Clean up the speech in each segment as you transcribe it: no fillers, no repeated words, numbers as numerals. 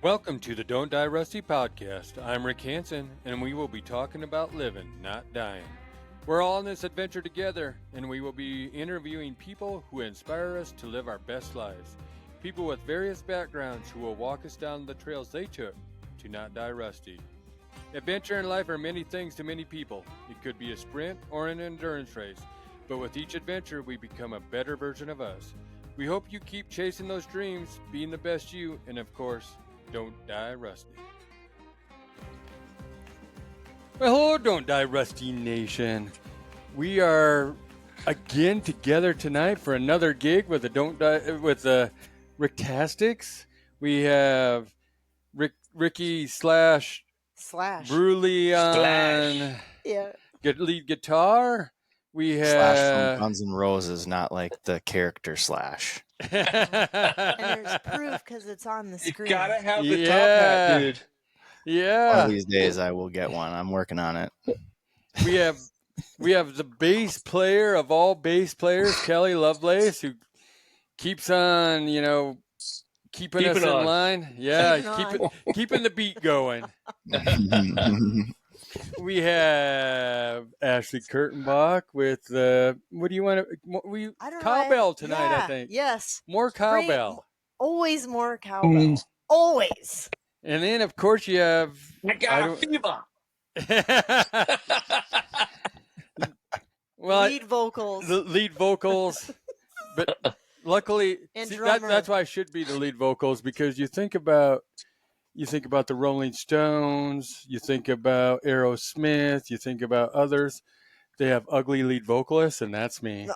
Welcome to the Don't Die Rusty podcast. I'm Rick Hansen, and we will be talking about living, not dying. We're all in this adventure together, and we will be interviewing people who inspire us to live our best lives. People with various backgrounds who will walk us down the trails they took to not die rusty. Adventure and life are many things to many people. It could be a sprint or an endurance race, but with each adventure, we become a better version of us. We hope you keep chasing those dreams, being the best you, and of course, don't die rusty. Well, hello, Don't Die Rusty Nation. We are again together tonight for another gig with the Ricktastics. We have Ricky slash Bruley on lead guitar. We have Slash from Guns N' Roses, not like the character Slash. And there's proof because it's on the screen. You gotta have the top hat, dude. Yeah. One of these days I will get one. I'm working on it. We have the bass player of all bass players, Kelly Lovelace, who keeps on, keeping us in line. Yeah, keeping the beat going. We have Ashley Kurtenbach with what do you want to? Cowbell tonight, yeah, I think. Yes. More cowbell. Always more cowbell. Always. And then, of course, you have. I got a fever. Well, lead vocals. The lead vocals, but luckily, that's why I should be the lead vocals, because you think about the Rolling Stones, you think about Aerosmith, you think about others. They have ugly lead vocalists, and that's me.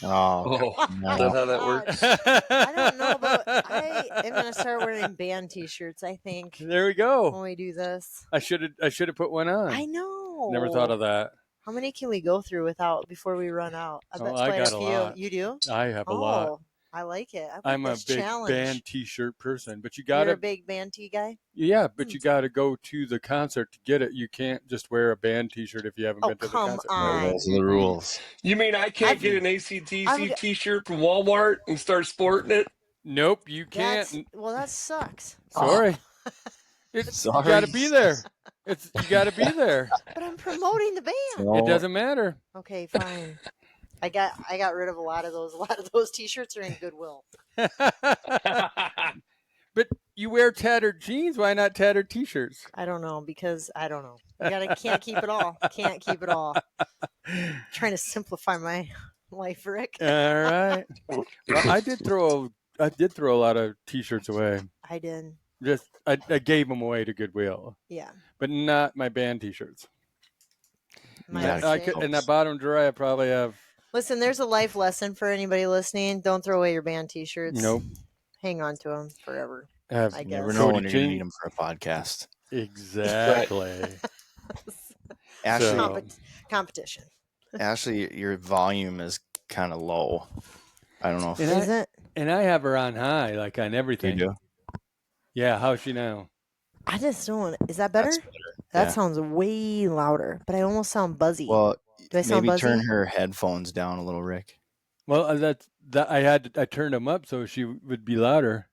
No. That's how that works. I don't know, but I am going to start wearing band T-shirts, I think. There we go. When we do this. I should have put one on. I know. Never thought of that. How many can we go through before we run out? I bet I got a few. lot. You do? I have a lot. I like it. I'm a big band T-shirt person, but You're a big band T guy? Yeah, but you got to go to the concert to get it. You can't just wear a band T-shirt if you haven't been to the concert. Those are the rules. You mean I can't get an AC/DC T-shirt from Walmart and start sporting it? Nope, you can't. That sucks. Sorry. You got to be there. You got to be there. But I'm promoting the band. It doesn't matter. Okay, fine. I got rid of a lot of those. A lot of those T-shirts are in Goodwill. But you wear tattered jeans. Why not tattered T-shirts? I don't know, because I don't know. Can't keep it all. Can't keep it all. Trying to simplify my life, Rick. All right. Well, I did throw a lot of T-shirts away. I did. I gave them away to Goodwill. Yeah. But not my band T-shirts. In that bottom drawer, I probably have. Listen, there's a life lesson for anybody listening. Don't throw away your band T-shirts. Nope. Hang on to them forever. I guess. Never know when you're going to need them for a podcast. Exactly. Ashley, competition. Ashley, your volume is kind of low. I don't know if is it. And I have her on high, like on everything. You do? Yeah. How's she now? I just don't. Is that better? That sounds way louder, but I almost sound buzzy. Well, do I sound maybe buzzy? Turn her headphones down a little, Rick. Well, I turned them up so she would be louder.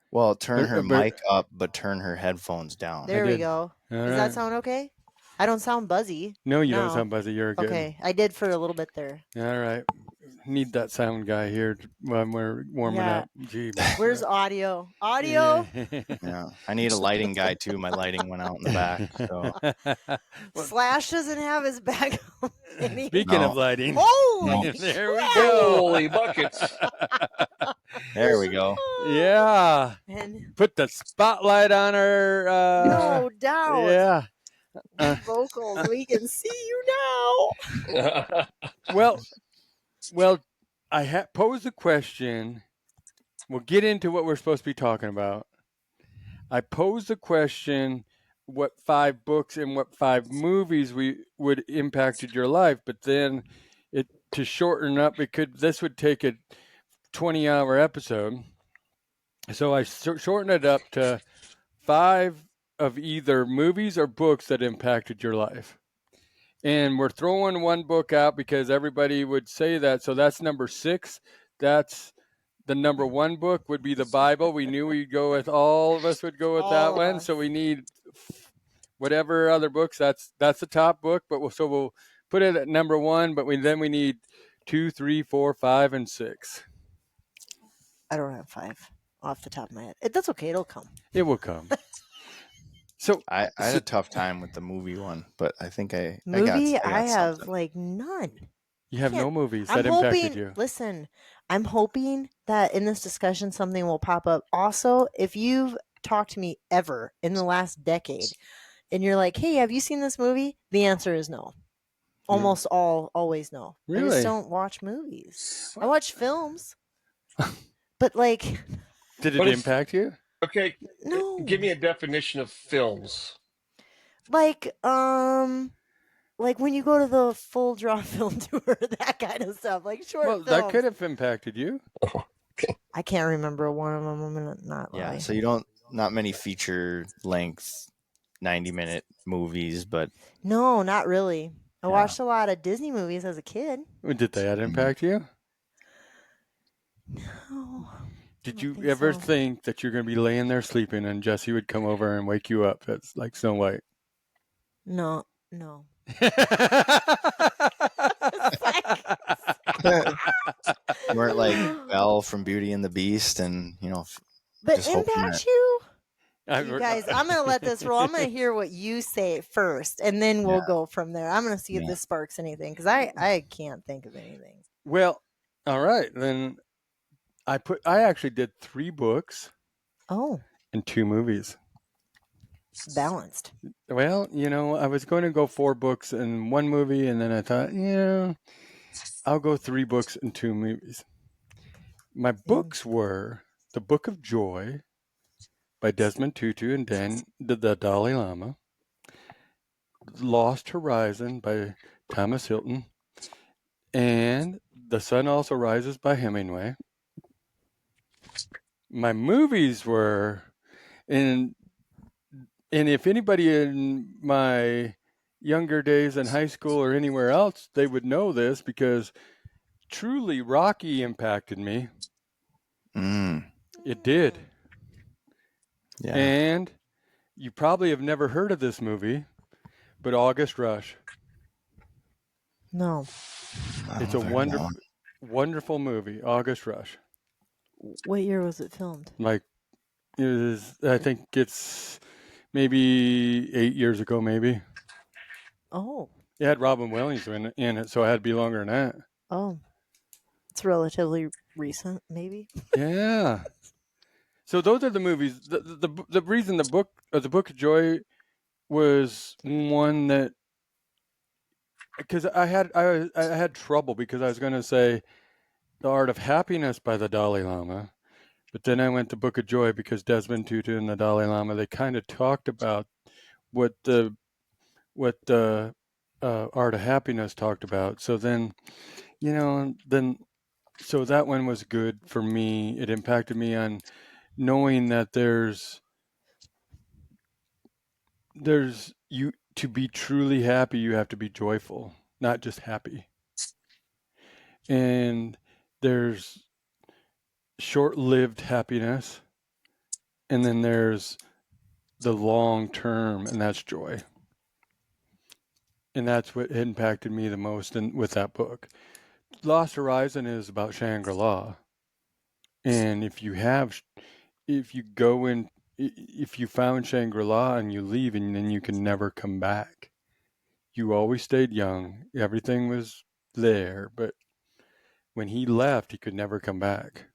Well, turn her mic up, but turn her headphones down. There we go. Does that sound okay? I don't sound buzzy. No, you don't sound buzzy. You're good. Okay, I did for a little bit there. All right. Need that sound guy here when we're warming up. Gee, where's audio? Audio? Yeah. I need a lighting guy too. My lighting went out in the back. So. Slash doesn't have his back. Speaking of lighting. Holy there we go. Holy buckets. There we go. Yeah. And put the spotlight on her. No doubt. Yeah. Vocals. We can see you now. Well, I posed a question. We'll get into what we're supposed to be talking about. I posed a question: what 5 books and what 5 movies would impacted your life? But then, to shorten up, this would take a 20-hour episode. So I shortened it up to 5 of either movies or books that impacted your life. And we're throwing one book out because everybody would say that. So that's number 6. That's the number one book would be the Bible. We knew we'd go with all of us would go with that All of one. us. So we need whatever other books. That's the top book. But we'll put it at number one. But we need 2, 3, 4, 5, and 6. I don't have 5 off the top of my head. That's okay. It'll come. It will come. So I had a tough time with the movie one, but I think I got Movie, I have something. like none. you have no Can't- movies I'm that impacted hoping. you. Listen, I'm hoping that in this discussion something will pop up. Also, if you've talked to me ever in the last decade, and you're like, "Hey, have you seen this movie?" The answer is no. Almost always no. I Really? just don't watch movies. I watch films, but like, Did it What if- impact you? Okay, no. give me a definition of films. Like when you go to the full draw film tour, that kind of stuff, like short Well, films. that could have impacted you. I can't remember one of them. I'm gonna not lie. Yeah, so you don't not many feature length 90-minute movies, but No, not really. I Yeah. watched a lot of Disney movies as a kid. Did that impact you? Oh, Did don't you think ever so. think that you're going to be laying there sleeping and Jesse would come over and wake you up? That's like Snow White. no. you weren't like Belle from Beauty and the Beast, and But just hoping impact you? I- You guys, I'm going to let this roll. I'm going to hear what you say first, and then we'll go from there. I'm going to see if Yeah. this sparks anything, because I can't think of anything. Well, all right. Then I actually did 3 books Oh, and 2 movies. balanced. Well, I was going to go 4 books and 1 movie, and then I thought, I'll go 3 books and 2 movies. My books were The Book of Joy by Desmond Tutu and the Dalai Lama, Lost Horizon by Thomas Hilton, and The Sun Also Rises by Hemingway. My movies were, and if anybody in my younger days in high school or anywhere else, they would know this because truly Rocky impacted me. It did. Yeah. And you probably have never heard of this movie, but August Rush. No. It's a wonderful movie, August Rush. What year was it filmed? Like, I think it's maybe 8 years ago, maybe. Oh. It had Robin Williams in it, so it had to be longer than that. Oh. It's relatively recent, maybe. Yeah. So those are the movies. The reason the Book of Joy was one that, because I had trouble because I was going to say The Art of Happiness by the Dalai Lama, but then I went to Book of Joy because Desmond Tutu and the Dalai Lama, they kind of talked about what the Art of Happiness talked about. So then, so that one was good for me. It impacted me on knowing that there's you to be truly happy, you have to be joyful, not just happy. And there's short-lived happiness, and then there's the long term, and that's joy. And that's what impacted me the most with that book. Lost Horizon is about Shangri-La. And if you found Shangri-La and you leave and then you can never come back. You always stayed young. Everything was there, but when he left, he could never come back.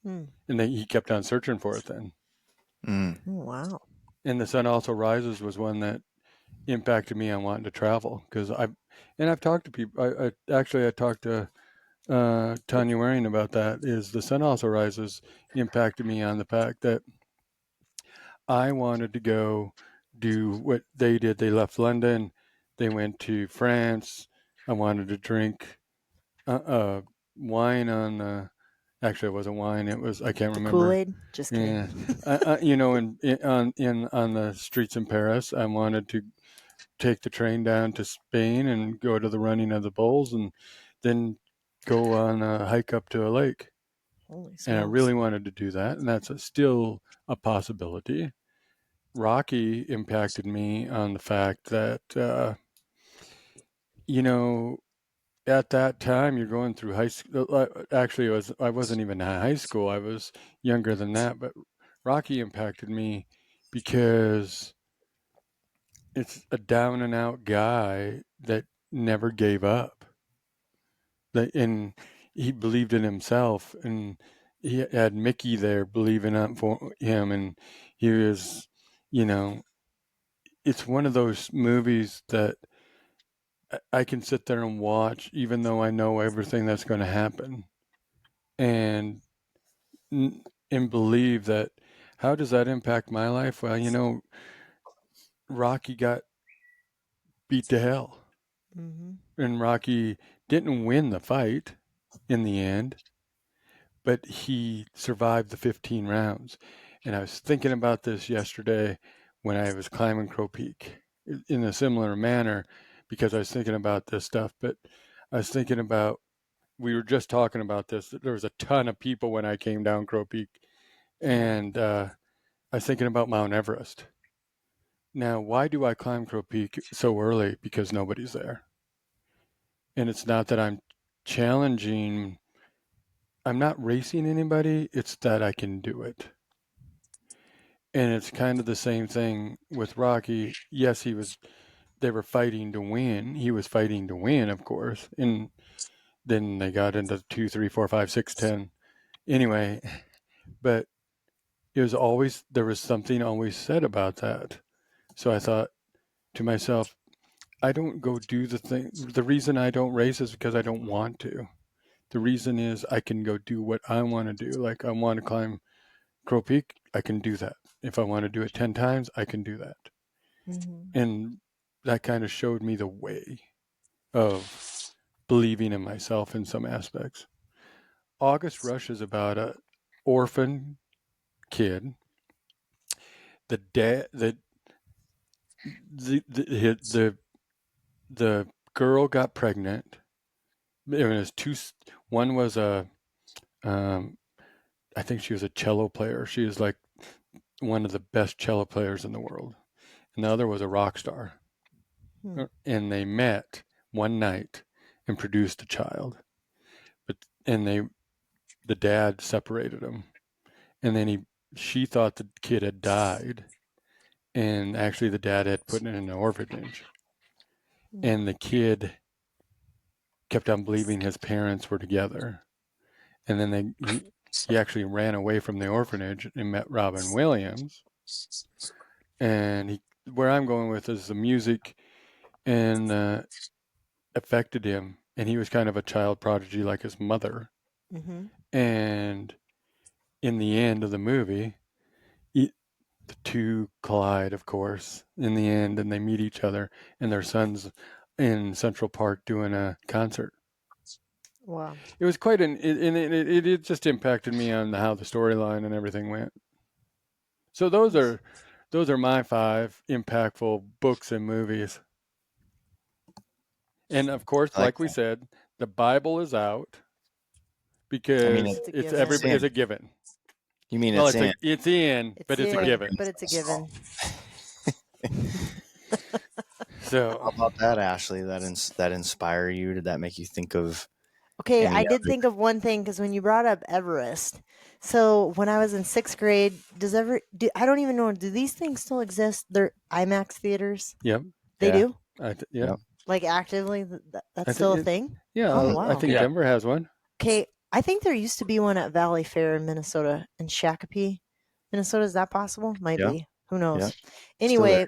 And then he kept on searching for it then. Oh, wow. And The Sun Also Rises was one that impacted me on wanting to travel because I've talked to people. I talked to Tanya Waring about that. Is The Sun Also Rises impacted me on the fact that I wanted to go do what they did. They left London. They went to France. I wanted to drink wine on the. Actually, it wasn't wine. It was I can't remember. Kool-Aid. Just kidding. On the streets in Paris, I wanted to take the train down to Spain and go to the running of the bulls, and then go on a hike up to a lake. Holy smokes. And I really wanted to do that, and that's still a possibility. Rocky impacted me on the fact that, at that time you're going through high school. Actually, I wasn't even in high school. I was younger than that, but Rocky impacted me because it's a down and out guy that never gave up. And he believed in himself, and he had Mickey there believing up for him, and he was, it's one of those movies that I can sit there and watch, even though I know everything that's going to happen, and and believe that. How does that impact my life? Well, Rocky got beat to hell, and Rocky didn't win the fight in the end, but he survived the 15 rounds. And I was thinking about this yesterday when I was climbing Crow Peak in a similar manner, because I was thinking about this stuff. But I was thinking about, we were just talking about this, that there was a ton of people when I came down Crow Peak. And I was thinking about Mount Everest. Now, why do I climb Crow Peak so early? Because nobody's there. And it's not that I'm challenging, I'm not racing anybody, it's that I can do it. And it's kind of the same thing with Rocky. Yes, they were fighting to win. He was fighting to win, of course. And then they got into 2, 3, 4, 5, 6, 10. Anyway, but there was something always said about that. So I thought to myself, I don't go do the thing. The reason I don't race is because I don't want to. The reason is I can go do what I want to do. Like, I want to climb Crow Peak, I can do that. If I want to do it 10 times, I can do that. And that kind of showed me the way of believing in myself in some aspects. August Rush is about an orphan kid. The dad, the girl got pregnant. There was two. One was I think she was a cello player. She was like one of the best cello players in the world. And the other was a rock star. And they met one night and produced a child. The dad separated them. And then she thought the kid had died. And actually the dad had put it in an orphanage. And the kid kept on believing his parents were together. And then he actually ran away from the orphanage and met Robin Williams. And where I'm going with is the music and affected him. And he was kind of a child prodigy like his mother. And in the end of the movie, the two collide, of course, in the end, and they meet each other, and their son's in Central Park doing a concert. Wow. It was quite it just impacted me on how the storyline and everything went. So those are my 5 impactful books and movies. And of course, like we said, the Bible is out because it's a given. You mean Well, it's in? it's in, but it's a given. But it's a given. So how about that, Ashley? That inspire you? Did that make you think of? Okay, I did think of one thing, because when you brought up Everest, so when I was in 6th grade, I don't even know, do these things still exist? They're IMAX theaters? Yep. They do? Yep. Like actively, that's still a thing? Yeah. Oh, wow. I think Denver has one. Okay, I think there used to be one at Valley Fair in Minnesota, in Shakopee, Minnesota. Is that possible? Might be. Who knows? Yeah. Anyway,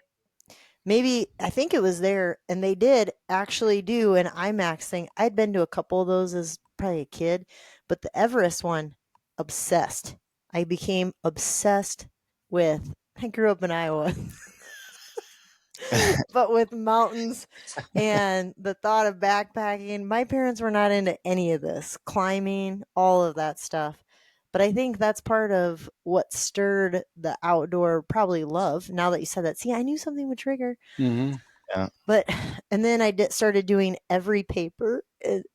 maybe, I think it was there, and they did actually do an IMAX thing. I'd been to a couple of those as probably a kid, but the Everest one, obsessed. I became obsessed with, I grew up in Iowa, but with mountains and the thought of backpacking. My parents were not into any of this, climbing, all of that stuff. But I think that's part of what stirred the outdoor probably love. Now that you said that, see, I knew something would trigger. Mm-hmm. Yeah. And then I started doing every paper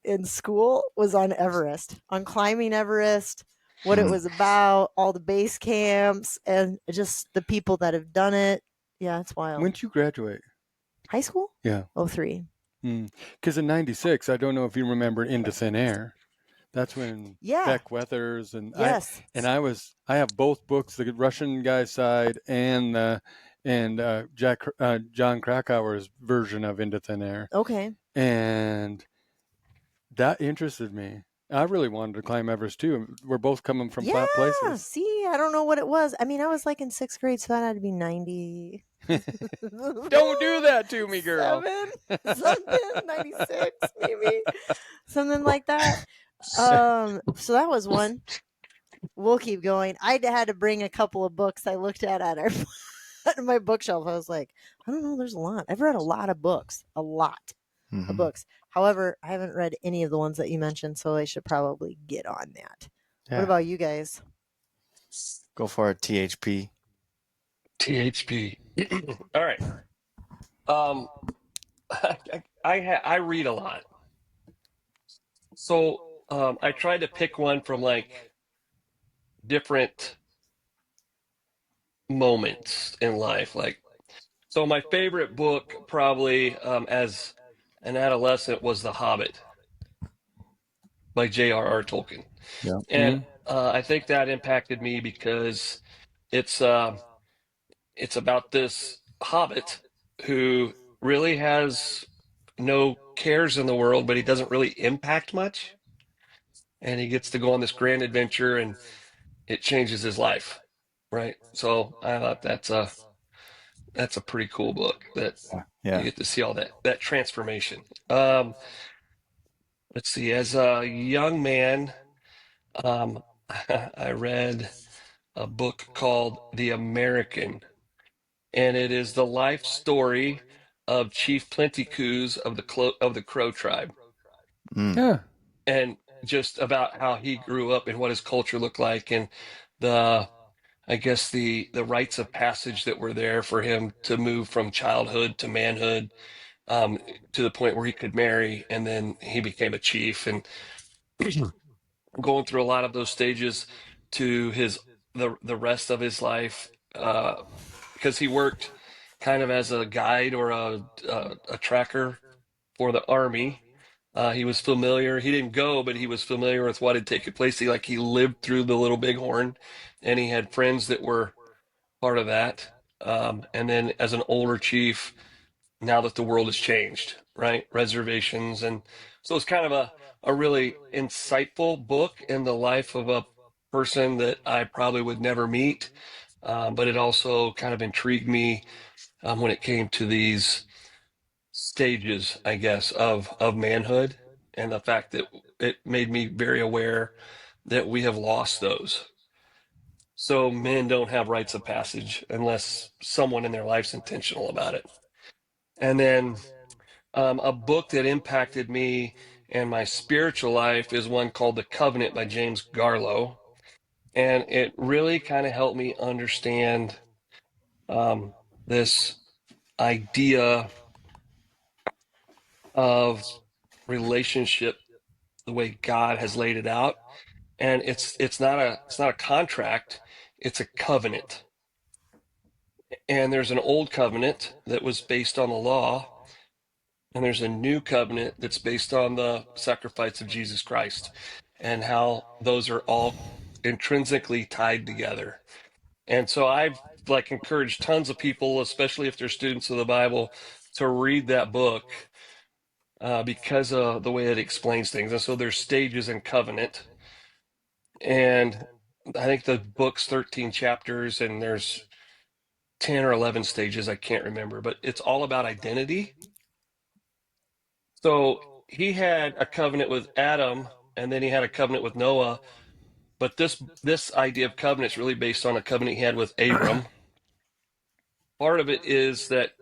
in school was on Everest, on climbing Everest, what it was about, all the base camps, and just the people that have done it. Yeah, it's wild. When did you graduate? High school? Yeah. 03. Because in 96, I don't know if you remember Into Thin Air. That's when Beck Weathers and yes. I have both books, the Russian guy's side and John Krakauer's version of Into Thin Air. Okay. And that interested me. I really wanted to climb Everest too. We're both coming from flat places. See, I don't know what it was. I mean, I was like in 6th grade, so that had to be 90. Don't do that to me, girl. 96, maybe. Something like that. So that was one. We'll keep going. I had to bring a couple of books I looked at our my bookshelf. I was like, I don't know, there's a lot. I've read a lot of books. A lot of books. However, I haven't read any of the ones that you mentioned, so I should probably get on that. Yeah. What about you guys? Go for it, THP. THP. All right. I read a lot. So I tried to pick one from like different moments in life. Like, so my favorite book probably as an adolescent was The Hobbit by J.R.R. Tolkien. Yeah. And I think that impacted me because it's about this hobbit who really has no cares in the world, but he doesn't really impact much. And he gets to go on this grand adventure and it changes his life. Right. So I thought that's a pretty cool book that you get to see all that transformation. Let's see, as a young man, I read a book called The American, and it is the life story of Chief Plentycoos of the Crow tribe. Yeah. And just about how he grew up and what his culture looked like, and I guess the rites of passage that were there for him to move from childhood to manhood, to the point where he could marry, and then he became a chief, and going through a lot of those stages to the rest of his life, because he worked kind of as a guide or a tracker for the army. He was familiar. He didn't go, but he was familiar with what had taken place. He lived through the Little Bighorn, and he had friends that were part of that. And then as an older chief, now that the world has changed, right? Reservations. And so it's kind of a really insightful book in the life of a person that I probably would never meet. But it also kind of intrigued me when it came to these stages, I guess, of manhood, and the fact that it made me very aware that we have lost those. So men don't have rites of passage unless someone in their life's intentional about it. And then a book that impacted me and my spiritual life is one called The Covenant by James Garlow. And it really kind of helped me understand this idea of relationship the way God has laid it out. And it's not a contract, it's a covenant. And there's an old covenant that was based on the law, and there's a new covenant that's based on the sacrifice of Jesus Christ, and how those are all intrinsically tied together. And so I've encouraged tons of people, especially if they're students of the Bible, to read that book because of the way it explains things. And so there's stages in covenant, and I think the book's 13 chapters, and there's 10 or 11 stages, I can't remember, but it's all about identity. So he had a covenant with Adam, and then he had a covenant with Noah. But this idea of covenant is really based on a covenant he had with Abram. Part of it is that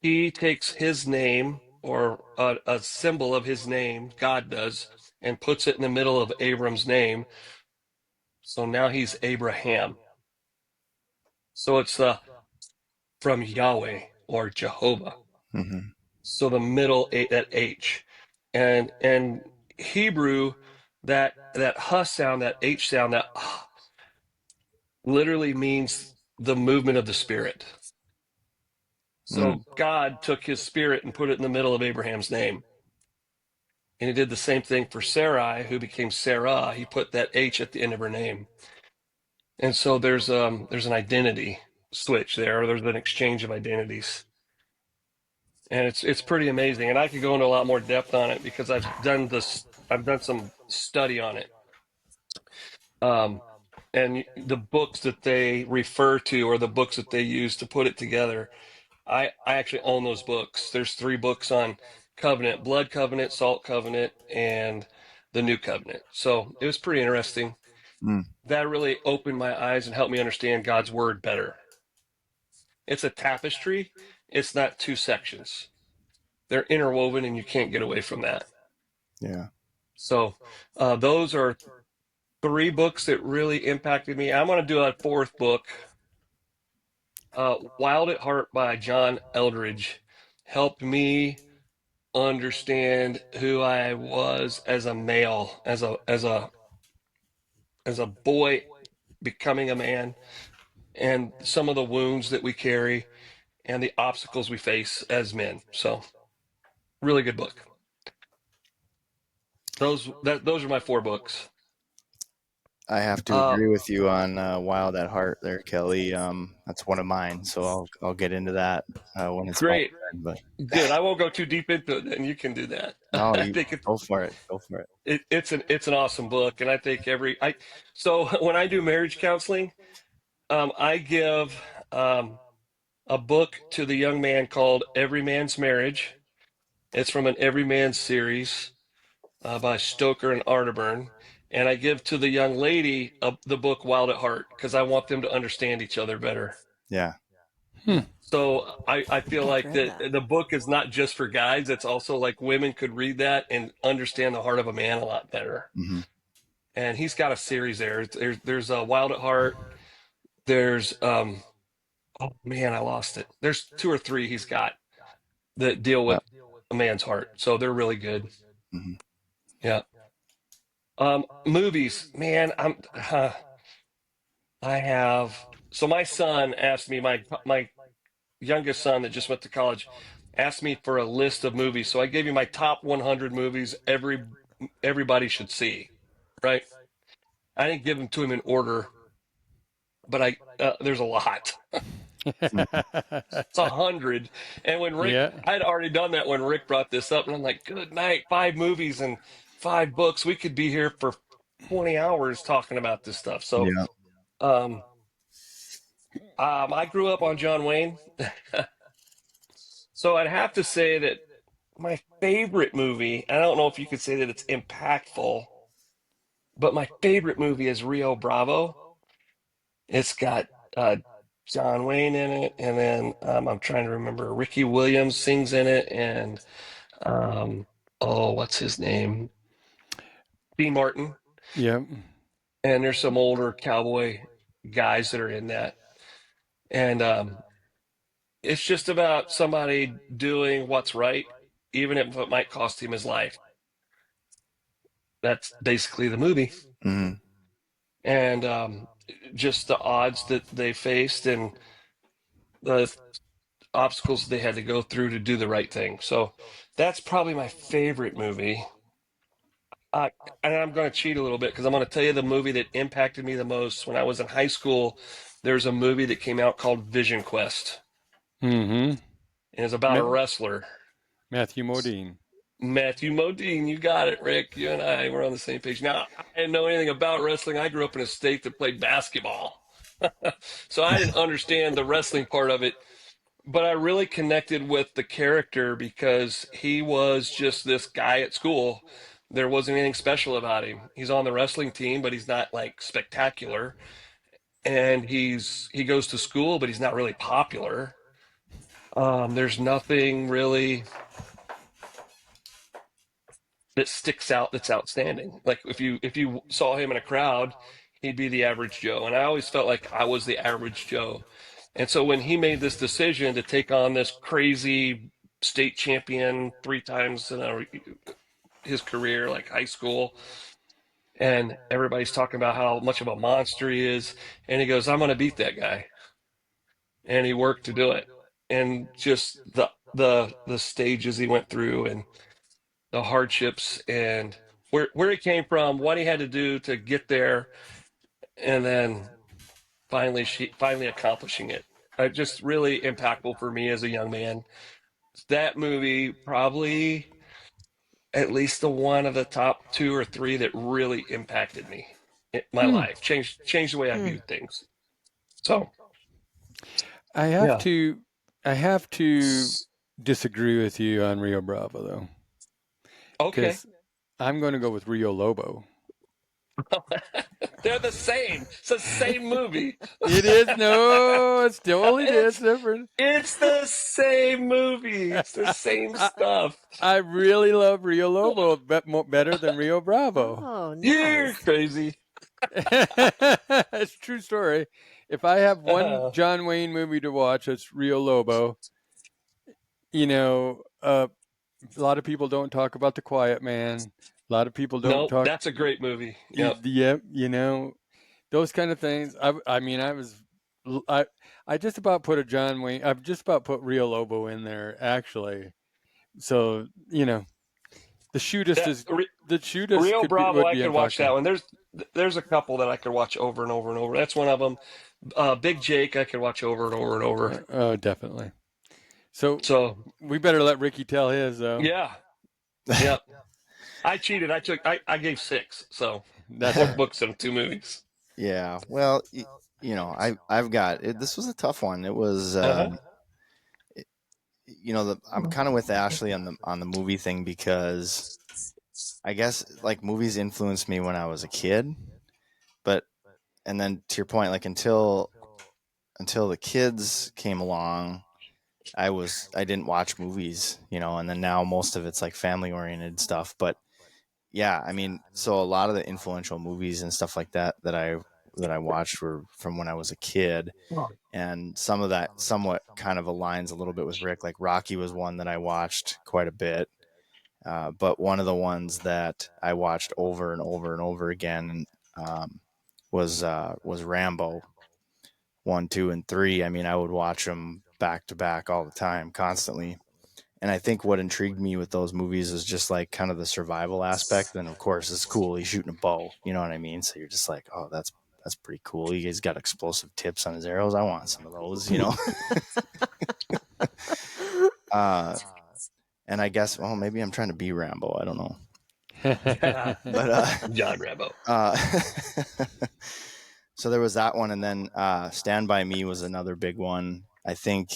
he takes his name, or a symbol of his name, God does, and puts it in the middle of Abram's name. So now he's Abraham. So it's from Yahweh or Jehovah. So the middle, that H. And Hebrew, that huh sound, that H sound, that literally means the movement of the spirit. So God took his spirit and put it in the middle of Abraham's name. And he did the same thing for Sarai, who became Sarah. He put that H at the end of her name. And so there's an identity switch there, or there's an exchange of identities. And it's pretty amazing. And I could go into a lot more depth on it because I've done some study on it. And the books that they refer to, or the books that they use to put it together, I actually own those books. There's 3 books on covenant: blood covenant, salt covenant, and the new covenant. So it was pretty interesting. That really opened my eyes and helped me understand God's word better. It's a tapestry. It's not 2 sections. They're interwoven, and you can't get away from that. Yeah. So those are 3 books that really impacted me. I'm going to do a 4th book. Wild at Heart by John Eldridge helped me understand who I was as a male, as a boy becoming a man, and some of the wounds that we carry and the obstacles we face as men. So, really good book. Those are my 4 books. I have to agree with you on Wild at Heart there, Kelly. That's one of mine, so I'll get into that when it's Great. my turn, but Good. I won't go too deep into it, and you can do that. no, I you think go for it. Go for it. it's an awesome book, and I think so when I do marriage counseling, I give a book to the young man called Every Man's Marriage. It's from an Every Man series by Stoker and Arterburn. And I give to the young lady the book Wild at Heart because I want them to understand each other better. Yeah. So I feel I've like read that that. the book is not just for guys. It's also like women could read that and understand the heart of a man a lot better. Mm-hmm. And he's got a series there. There's a Wild at Heart. There's oh man, I lost it. There's 2 or 3 he's got that deal with a man's heart. So they're really good. Mm-hmm. Yeah. Movies, man, I have. So my son asked me, my youngest son that just went to college, asked me for a list of movies. So I gave you my top 100 movies everybody should see, right? I didn't give them to him in order, but there's a lot. It's 100. And when Rick, I'd already done that when Rick brought this up, and I'm like, good night, 5 movies and 5 books. We could be here for 20 hours talking about this stuff. So, Yeah. I grew up on John Wayne. So I'd have to say that my favorite movie, I don't know if you could say that it's impactful, but my favorite movie is Rio Bravo. It's got John Wayne in it, and then I'm trying to remember, Ricky Williams sings in it, and what's his name? B. Martin. Yep. And there's some older cowboy guys that are in that. And it's just about somebody doing what's right, even if it might cost him his life. That's basically the movie. Mm-hmm. And just the odds that they faced and the obstacles they had to go through to do the right thing. So that's probably my favorite movie. And I'm going to cheat a little bit because I'm going to tell you the movie that impacted me the most. When I was in high school, there's a movie that came out called Vision Quest. Mm-hmm. And it's about a wrestler. Matthew Modine. Matthew Modine, you got it, Rick. You and I were on the same page. Now, I didn't know anything about wrestling. I grew up in a state that played basketball. So I didn't understand the wrestling part of it. But I really connected with the character because he was just this guy at school. There wasn't anything special about him. He's on the wrestling team, but he's not like spectacular. And he goes to school, but he's not really popular. There's nothing really that sticks out that's outstanding. Like if you saw him in a crowd, he'd be the average Joe. And I always felt like I was the average Joe. And so when he made this decision to take on this crazy state champion 3 times in his career, like high school, and everybody's talking about how much of a monster he is, and he goes, "I'm going to beat that guy," and he worked to do it, and just the stages he went through and the hardships and where he came from, what he had to do to get there, and then finally accomplishing it. Just really impactful for me as a young man. That movie probably at least the one of the top two or three that really impacted me, my Hmm. life, changed the way I Hmm. viewed things. So I have yeah, to I have to disagree with you on Rio Bravo though, okay. because I'm going to go with Rio Lobo. They're the same. It's the same movie. It is no, it's totally it's different. it's the same movie. It's the same I, stuff. I really love Rio Lobo better than Rio Bravo. Oh, You're nice. crazy. It's a true story. If I have one John Wayne movie to watch, it's Rio Lobo. You know, a lot of people don't talk about The Quiet Man. A lot of people don't Nope, talk. that's a great movie. Yep. Yep, those kind of things. I mean, I, I just about put a John Wayne. I've just about put Rio Lobo in there actually. So That the shootist Rio Bravo, would I be could watch that unpopular. one. There's a couple that I could watch over and over and over. That's one of them. Big Jake, I could watch over and over and over. Oh, definitely. So So we better let Ricky tell his though. yeah, yep. I cheated. I gave 6. So That's 4 all right. books and 2 movies. Yeah. Well, I've got it. This was a tough one. It was, Uh-huh. I'm kind of with Ashley on the movie thing because I guess like movies influenced me when I was a kid, but and then to your point, like until the kids came along, I didn't watch movies, and then now most of it's like family oriented stuff. But yeah, I mean, so a lot of the influential movies and stuff like that I watched were from when I was a kid, and some of that somewhat kind of aligns a little bit with Rick. Like Rocky was one that I watched quite a bit, but one of the ones that I watched over and over and over again was Rambo 1, 2, and 3. I mean, I would watch them back to back all the time, constantly. And I think what intrigued me with those movies is just like kind of the survival aspect. Then of course it's cool. He's shooting a bow. You know what I mean? So you're just like, oh, that's pretty cool. He's got explosive tips on his arrows. I want some of those. uh, and I guess, well, maybe I'm trying to be Rambo. I don't know. But John Rambo. so there was that one, and then Stand By Me was another big one. I think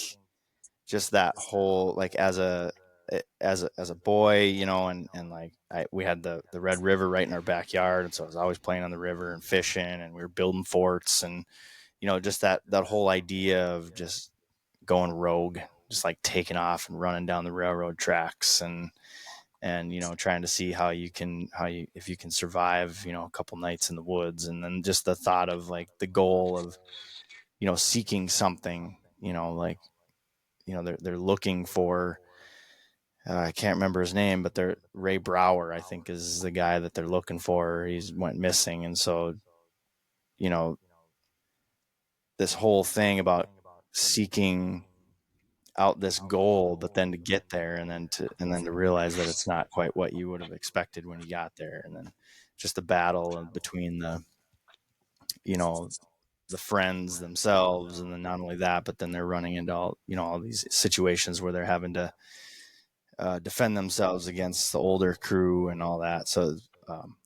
just that whole like as a boy, and like we had the Red River right in our backyard, and so I was always playing on the river and fishing, and we were building forts, and just that whole idea of just going rogue, just like taking off and running down the railroad tracks, and trying to see if you can survive a couple nights in the woods, and then just the thought of like the goal of seeking something, like they're looking for I can't remember his name, but they're Ray Brower, I think, is the guy that they're looking for. He's went missing, and so you know this whole thing about seeking out this goal, but then to get there, and then to realize that it's not quite what you would have expected when you got there, and then just the battle between you know the friends themselves, and then not only that, but then they're running into all these situations where they're having to defend themselves against the older crew and all that. So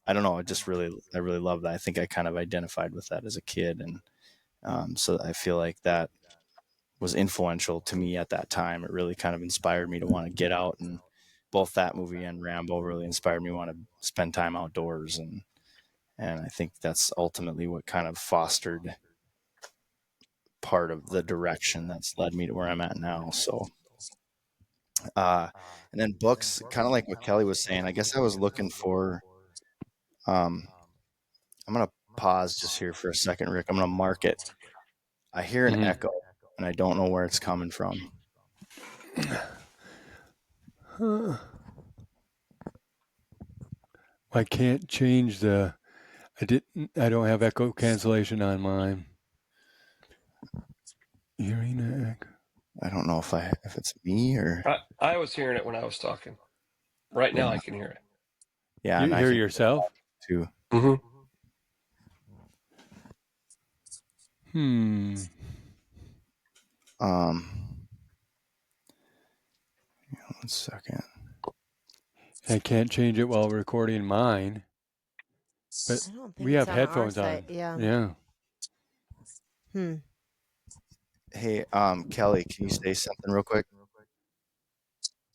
I don't know. I really love that. I think I kind of identified with that as a kid, and so I feel like that was influential to me at that time. It really kind of inspired me to want to get out, and both that movie and Rambo really inspired me to want to spend time outdoors, and I think that's ultimately what kind of fostered part of the direction that's led me to where I'm at now. So uh, and then books, kind of like what Kelly was saying. I guess I was looking for. Um, I'm gonna pause just here for a second, Rick. I'm gonna mark it. I hear an echo, and I don't know where it's coming from. I can't change the I don't have echo cancellation on mine. Hearing an echo. I don't know if it's me or I was hearing it when I was talking. Right now, yeah, I can hear it. yeah, You and I hear can yourself? too. Mm-hmm. Um, 1 second. I can't change it while recording mine, but I don't think we it's have on our headphones side. on. Yeah. Yeah. Hey, Kelly, can you say something real quick?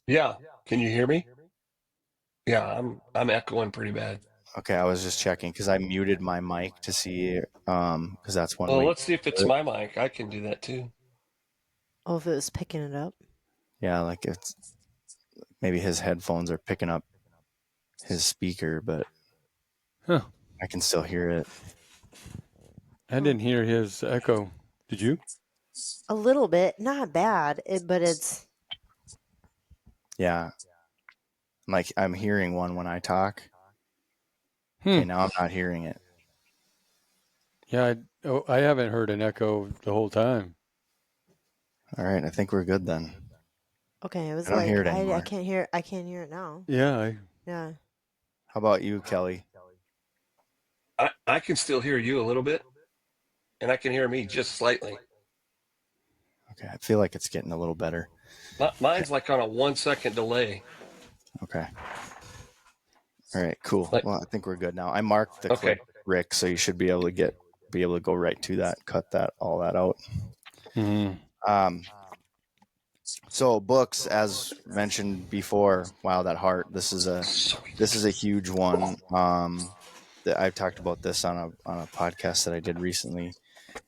Yeah. Can you hear me? Yeah, I'm echoing pretty bad. Okay, I was just checking because I muted my mic to see, because that's one Well, way. let's see if it's my mic. I can do that too. Oh, if it was picking it up. Yeah, like it's maybe his headphones are picking up his speaker, but Huh. I can still hear it. I didn't hear his echo. Did you? A little bit, not bad, but it's Yeah, like I'm hearing one when I talk. Hmm. Okay, now I'm not hearing it. Yeah. I haven't heard an echo the whole time. All right, I think we're good then. okay. It was I don't like hear it I anymore. can't hear. I can't hear it now. Yeah. Yeah. How about you, Kelly? I can still hear you a little bit, and I can hear me just slightly. Okay, I feel like it's getting a little better. Mine's like on a 1 second delay. Okay. All right, cool. Like, Well, I think we're good now. I marked the okay. clip, Rick, so you should be able to go right to that, cut all that out. Mm-hmm. So books, as mentioned before, wow, that heart. This is a huge one. That I've talked about this on a podcast that I did recently,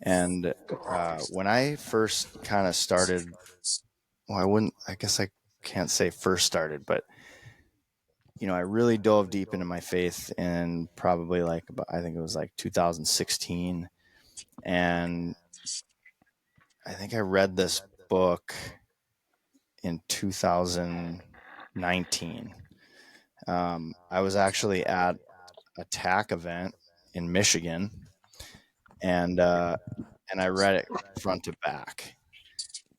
and when I first kind of started, well, I guess I can't say first started, but I really dove deep into my faith in probably I think it was like 2016, and I think I read this book in 2019. I was actually at a TAC event in Michigan, and I read it front to back,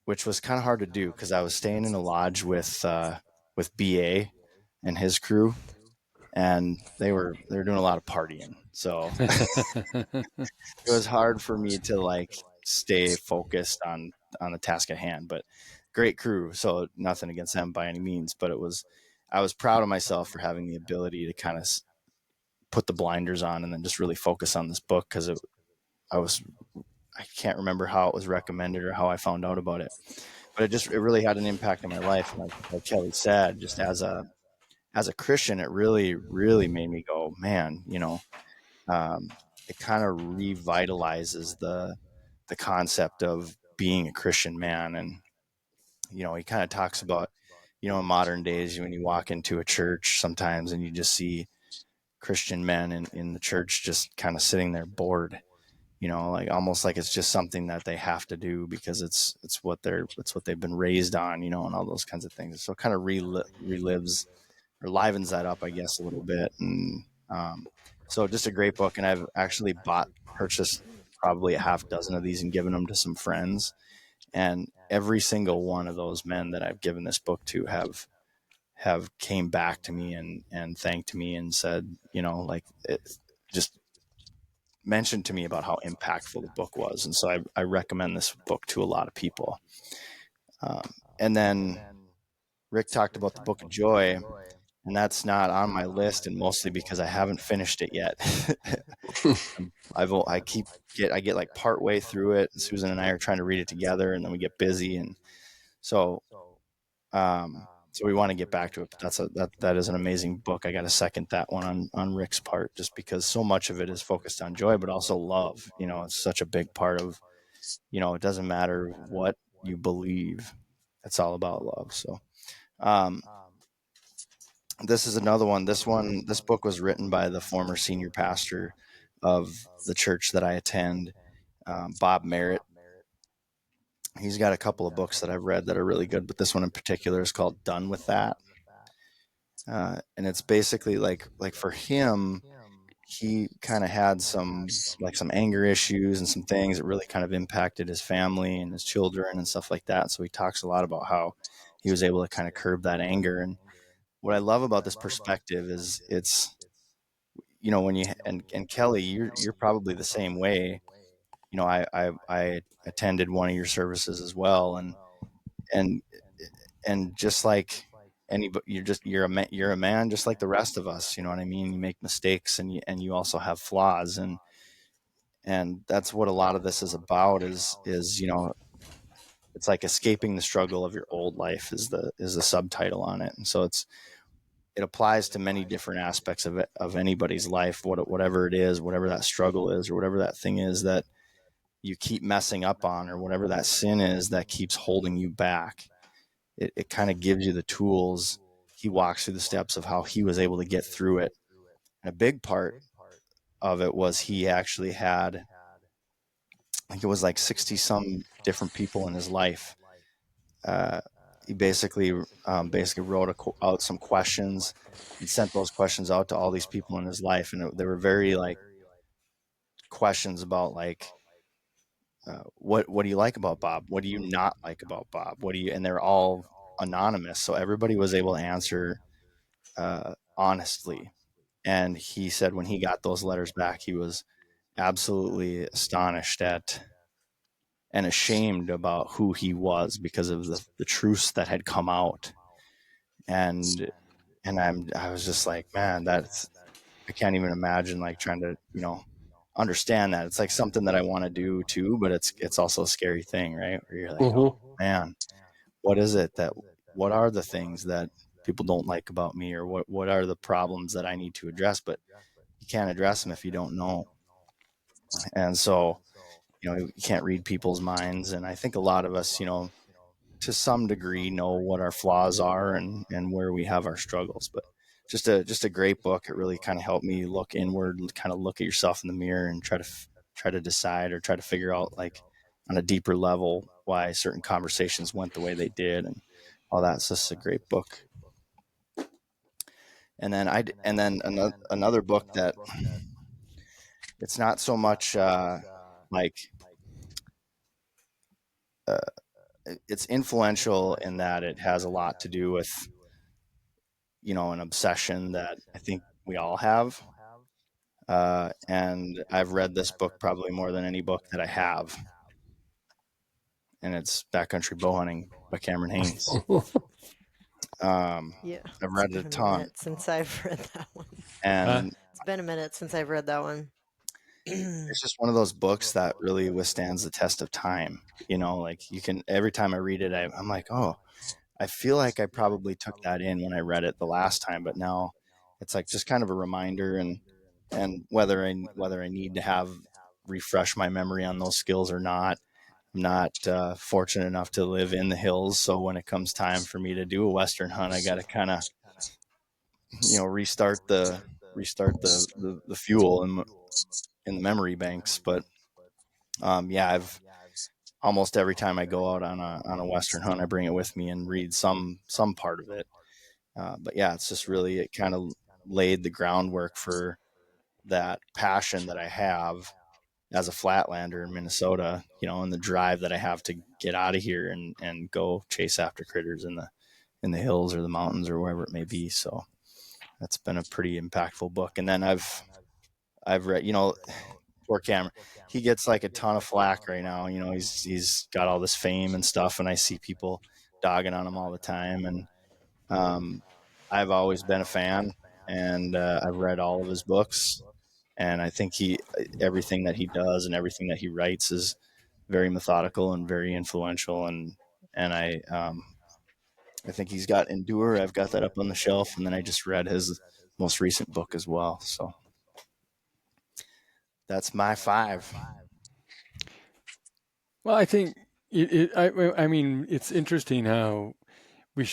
which was kind of hard to do because I was staying in a lodge with BA and his crew, and they were doing a lot of partying, so it was hard for me to stay focused on the task at hand. But great crew, so nothing against them by any means, but I was proud of myself for having the ability to kind of put the blinders on and then just really focus on this book, because I can't remember how it was recommended or how I found out about it, but it really had an impact on my life. And like Kelly said, just as a Christian, it really, really made me go, man, it kind of revitalizes the concept of being a Christian man. And, he kind of talks about, in modern days, when you walk into a church sometimes and you just see Christian men in the church just kind of sitting there bored, like almost like it's just something that they have to do because it's what they've been raised on, and all those kinds of things. So it kind of relives or livens that up, I guess, a little bit. And so just a great book. And I've actually purchased probably a half dozen of these and given them to some friends. And every single one of those men that I've given this book to have came back to me and thanked me and said, just mentioned to me about how impactful the book was. And so I recommend this book to a lot of people. And then Rick talked about the Book of Joy, and that's not on my list, and mostly because I haven't finished it yet. I get like part way through it. Susan and I are trying to read it together, and then we get busy, and so we want to get back to it. But that is an amazing book. I got to second that one on Rick's part, just because so much of it is focused on joy, but also love. It's such a big part of, it doesn't matter what you believe, it's all about love. So this is another one. This book was written by the former senior pastor of the church that I attend, Bob Merritt. He's got a couple of books that I've read that are really good, but this one in particular is called Done With That. And it's basically like for him, he kind of had some anger issues and some things that really kind of impacted his family and his children and stuff like that. So he talks a lot about how he was able to kind of curb that anger. And what I love about this perspective is it's, when you, and Kelly, you're probably the same way. I attended one of your services as well. And, and just like anybody, you're a man just like the rest of us. You know what I mean? You make mistakes, and you also have flaws. And that's what a lot of this is about, is it's like escaping the struggle of your old life is the subtitle on it. And so it applies to many different aspects of anybody's life, whatever it is, whatever that struggle is, or whatever that thing is that you keep messing up on, or whatever that sin is that keeps holding you back. It kind of gives you the tools. He walks through the steps of how he was able to get through it. And a big part of it was he actually had, I think it was like 60 some different people in his life. He basically wrote out some questions and sent those questions out to all these people in his life. And they were very like questions about like, what do you like about Bob? What do you not like about Bob? And they're all anonymous. So everybody was able to answer honestly. And he said when he got those letters back, he was absolutely astonished at and ashamed about who he was because of the truths that had come out. And I was just like, man, I can't even imagine like trying to, understand that. It's like something that I want to do too, but it's also a scary thing, right? Where you're like, oh man, what are the things that people don't like about me, or what are the problems that I need to address? But you can't address them if you don't know. And so, you can't read people's minds. And I think a lot of us, to some degree know what our flaws are and where we have our struggles. But just a great book. It really kind of helped me look inward and kind of look at yourself in the mirror and try to decide, or try to figure out like on a deeper level why certain conversations went the way they did and all that. So it's a great book. And then another book that it's not so much like uh, it's influential in that it has a lot to do with an obsession that I think we all have. And I've read this book probably more than any book that I have, and it's Backcountry Bowhunting by Cameron Haynes. Yeah, I've read it a ton since I've read that one. And it's been a minute since I've read that one. It's just one of those books that really withstands the test of time. Like every time I read it, I'm like, oh, I feel like I probably took that in when I read it the last time, but now it's like just kind of a reminder, and whether I need to have refresh my memory on those skills or not. I'm not fortunate enough to live in the hills, so when it comes time for me to do a Western hunt, I got to kind of restart the fuel in the memory banks. But I've almost every time I go out on a Western hunt, I bring it with me and read some part of it. But yeah, it's just really, it kind of laid the groundwork for that passion that I have as a flatlander in Minnesota, and the drive that I have to get out of here and go chase after critters in the hills or the mountains or wherever it may be. So that's been a pretty impactful book. And then I've read, poor Cameron, he gets like a ton of flack right now. He's got all this fame and stuff, and I see people dogging on him all the time. And I've always been a fan, and I've read all of his books, and I think everything that he does and everything that he writes is very methodical and very influential. And I think he's got Endure. I've got that up on the shelf, and then I just read his most recent book as well. So that's my 5. Well, I think I mean, it's interesting how we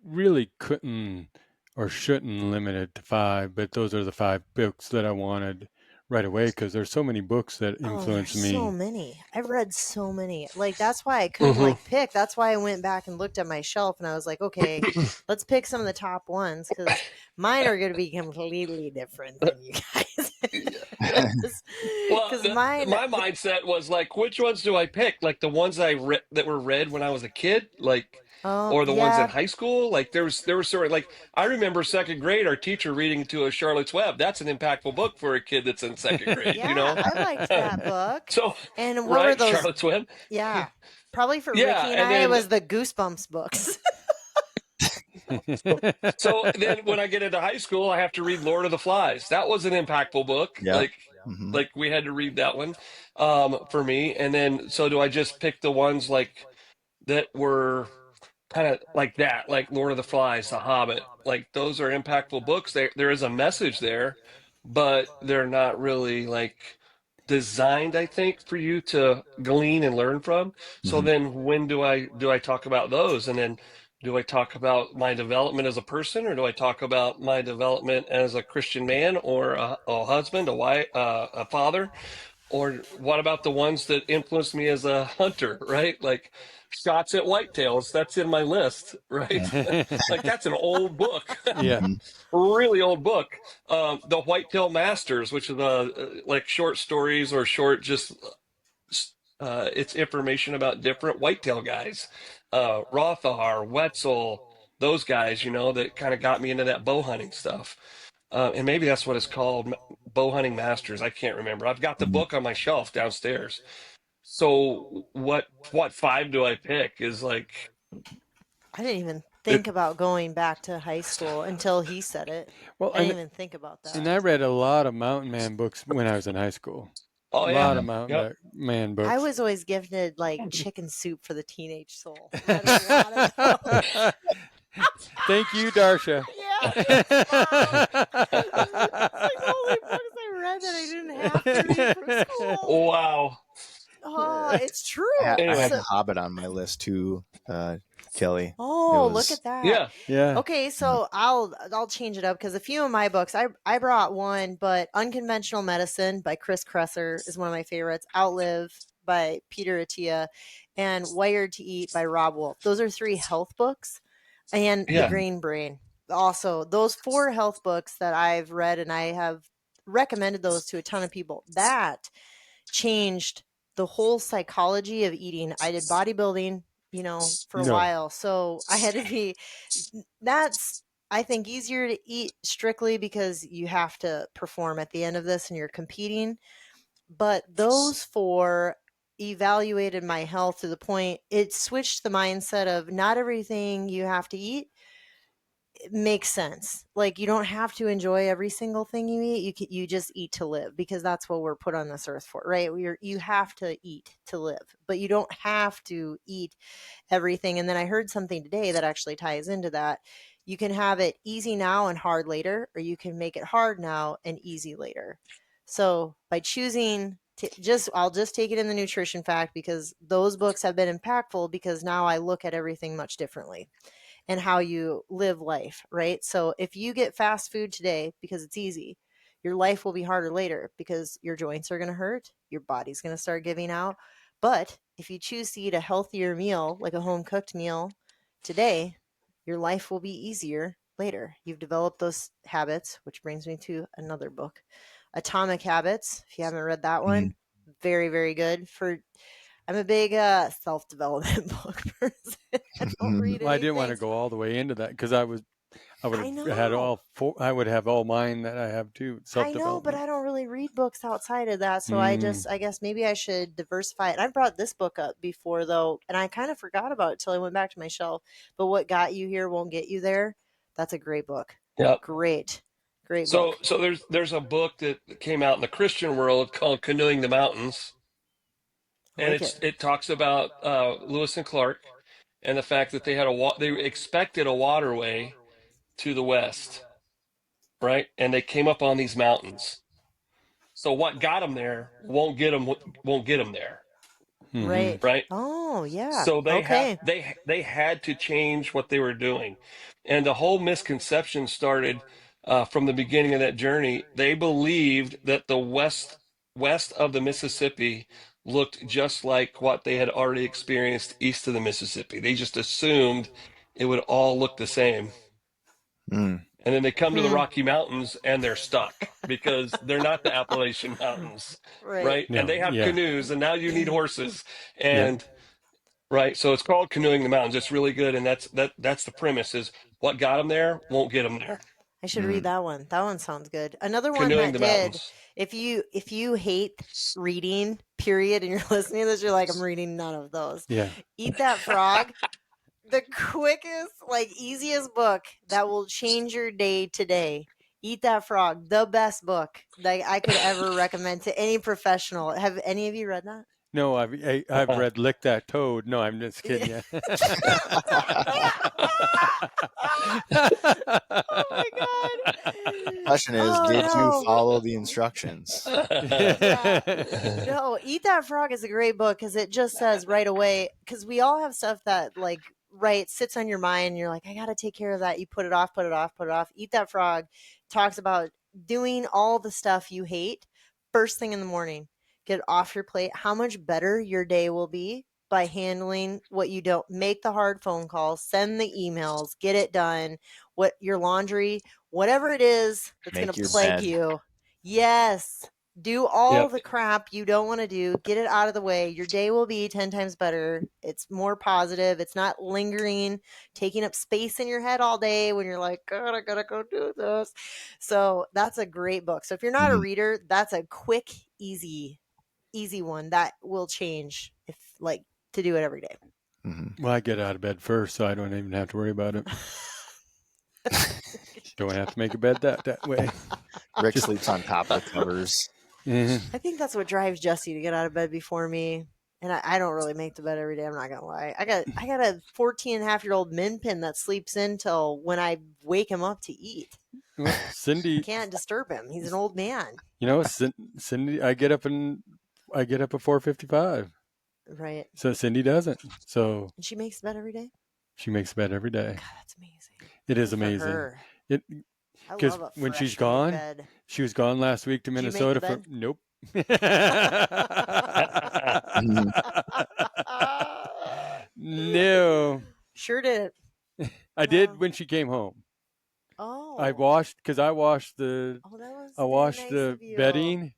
really couldn't or shouldn't limit it to 5, but those are the 5 books that I wanted right away because there's so many books that Oh, influence there's so me. many. I've read so many. Like that's why I couldn't Hmm. like pick. That's why I went back and looked at my shelf and I was like, okay, let's pick some of the top ones because mine are going to be completely different than you guys. Well, Because mine, my mindset was like, which ones do I pick? Like the ones I read that were read when I was a kid, like, oh or the ones in yeah, high school. Like there was sort of like I remember second grade, our teacher reading to us Charlotte's Web. That's an impactful book for a kid that's in second grade, you yeah, know. I liked that book. So, And what were right, those? Charlotte's Web. Yeah, probably for Yeah, Ricky and and I, it then was the Goosebumps books. so then when I get into high school, I have to read Lord of the Flies. That was an impactful book. Yeah. Hmm. Like we had to read that one for me. And then so do I just pick the ones like that were kind of like that, like Lord of the Flies, The Hobbit. Like those are impactful books. There is a message there, but they're not really like designed, I think, for you to glean and learn from. So Hmm. then when do I talk about those? And then do I talk about my development as a person, or do I talk about my development as a Christian man or a husband, a wife, a father? Or what about the ones that influenced me as a hunter, right? Like shots at whitetails. That's in my list, right? Like that's an old book, Yeah. Hmm. really old book. The Whitetail Masters, which is like short stories or short just it's information about different whitetail guys, Rothar, Wetzel, those guys, you know, that kind of got me into that bow hunting stuff. And maybe that's what it's called, Bow Hunting Masters. I can't remember. I've got the Hmm. book on my shelf downstairs. So what five do I pick is like I didn't even it. think about going back to high school until he said it. Well, I didn't even think about and that. I read a lot of mountain man books when I was in high school. Oh A yeah, lot Yeah. of mountain yep. man I books. was always gifted like chicken soup for the teenage soul. Read a lot of those. Thank you, Darsha. Yeah, thanks, Mom. It's like the only books I read that I didn't have to read for school. Wow. Oh, it's true. I had Anyway, So, Hobbit on my list too, Kelly. It oh, look was at that. yeah, Yeah. Okay, so I'll change it up because a few of my books I brought one, but Unconventional Medicine by Chris Kresser is one of my favorites. Outlive by Peter Attia, and Wired to Eat by Rob Wolf. Those are three health books, and The yeah. Green Brain. Also, those four health books that I've read, and I have recommended those to a ton of people. That changed the whole psychology of eating. I did bodybuilding, for a No. while, so I had to be that's I think easier to eat strictly because you have to perform at the end of this and you're competing. But those four evaluated my health to the point it switched the mindset of not everything you have to eat makes sense. Like you don't have to enjoy every single thing you eat. You just eat to live because that's what we're put on this earth for, right? You have to eat to live, but you don't have to eat everything. And then I heard something today that actually ties into that. You can have it easy now and hard later, or you can make it hard now and easy later. So by choosing to I'll just take it in the nutrition fact because those books have been impactful because now I look at everything much differently and how you live life, right? So if you get fast food today because it's easy, your life will be harder later because your joints are going to hurt, your body's going to start giving out. But if you choose to eat a healthier meal, like a home cooked meal today, your life will be easier later. You've developed those habits, which brings me to another book, Atomic Habits. If you haven't read that Mhm. one, very, very good for I'm a big self-development book person. I don't read Well, I didn't want to anything. go all the way into that because I would I have had know. all four. I would have all mine that I have too. Self I know, but development. I don't really read books outside of that. So Mm. I guess maybe I should diversify it. I've brought this book up before though, and I kind of forgot about it till I went back to my shelf. But What Got You Here Won't Get You There. That's a great book. Yep. Great, great So book. so there's a book that came out in the Christian world called Canoeing the Mountains, I and like it. it talks about Lewis and Clark and the fact that they expected a waterway to the west, right? And they came up on these mountains. So what got them there won't get them there, Hmm. Right. right? Oh, yeah. So Okay. they had to change what they were doing, and the whole misconception started. from the beginning of that journey, they believed that the west of the Mississippi looked just like what they had already experienced east of the Mississippi. They just assumed it would all look the same. Mm. And then they come to the Hmm. Rocky Mountains and they're stuck because they're not the Appalachian Mountains, Right. right? No, And they have yeah, canoes, and now you need horses. yeah. And right, so it's called Canoeing the Mountains. It's really good, and that's the premise is what got them there won't get them there. I should read Mm. that one. That one sounds good. Another one Canoeing that the did. Mountains. If you hate reading, period, and you're listening to this, you're like, I'm reading none of those. Yeah. Eat That Frog. The quickest, like easiest book that will change your day today. Eat That Frog, the best book that I could ever recommend to any professional. Have any of you read that? No, I've read Lick That Toad. No, I'm just kidding you. Oh my god. Question is, Oh, did you no. follow the instructions? Yeah. No, Eat That Frog is a great book because it just says right away, because we all have stuff that like sits on your mind and you're like, I gotta take care of that. You put it off, put it off, put it off. Eat That Frog talks about doing all the stuff you hate first thing in the morning. Get it off your plate. How much better your day will be by handling what you don't. Make the hard phone calls, send the emails, get it done. What your laundry, whatever it is that's Make going to your plague bed. you. Yes. Do all Yep. the crap you don't want to do. Get it out of the way. Your day will be 10 times better. It's more positive. It's not lingering, taking up space in your head all day when you're like, God, I gotta go do this. So that's a great book. So if you're not a Mhm. reader, that's a quick, easy one that will change if like to do it every day. Mhm. Well, I get out of bed first, so I don't even have to worry about it. Don't have to make a bed that way. Rick sleeps on top of the covers. Mhm. I think that's what drives Jesse to get out of bed before me. And I don't really make the bed every day. I'm not gonna lie. I got a 14-and-a-half-year-old min pin that sleeps in till when I wake him up to eat. Well, Cindy, Can't disturb him. He's an old man. Cindy, I get up at 4:55. Right. So Cindy doesn't. So And she makes bed every day. she makes bed every day. God, that's amazing. It is Good for amazing. her. It I 'cause love a when she's fresh made gone, bed. she was gone last week to Did you make Minnesota the for bed? nope. Mhm. No. Sure did. I did when she came home. Oh. I washed because I washed the Oh, that was I very washed nice the of you. bedding.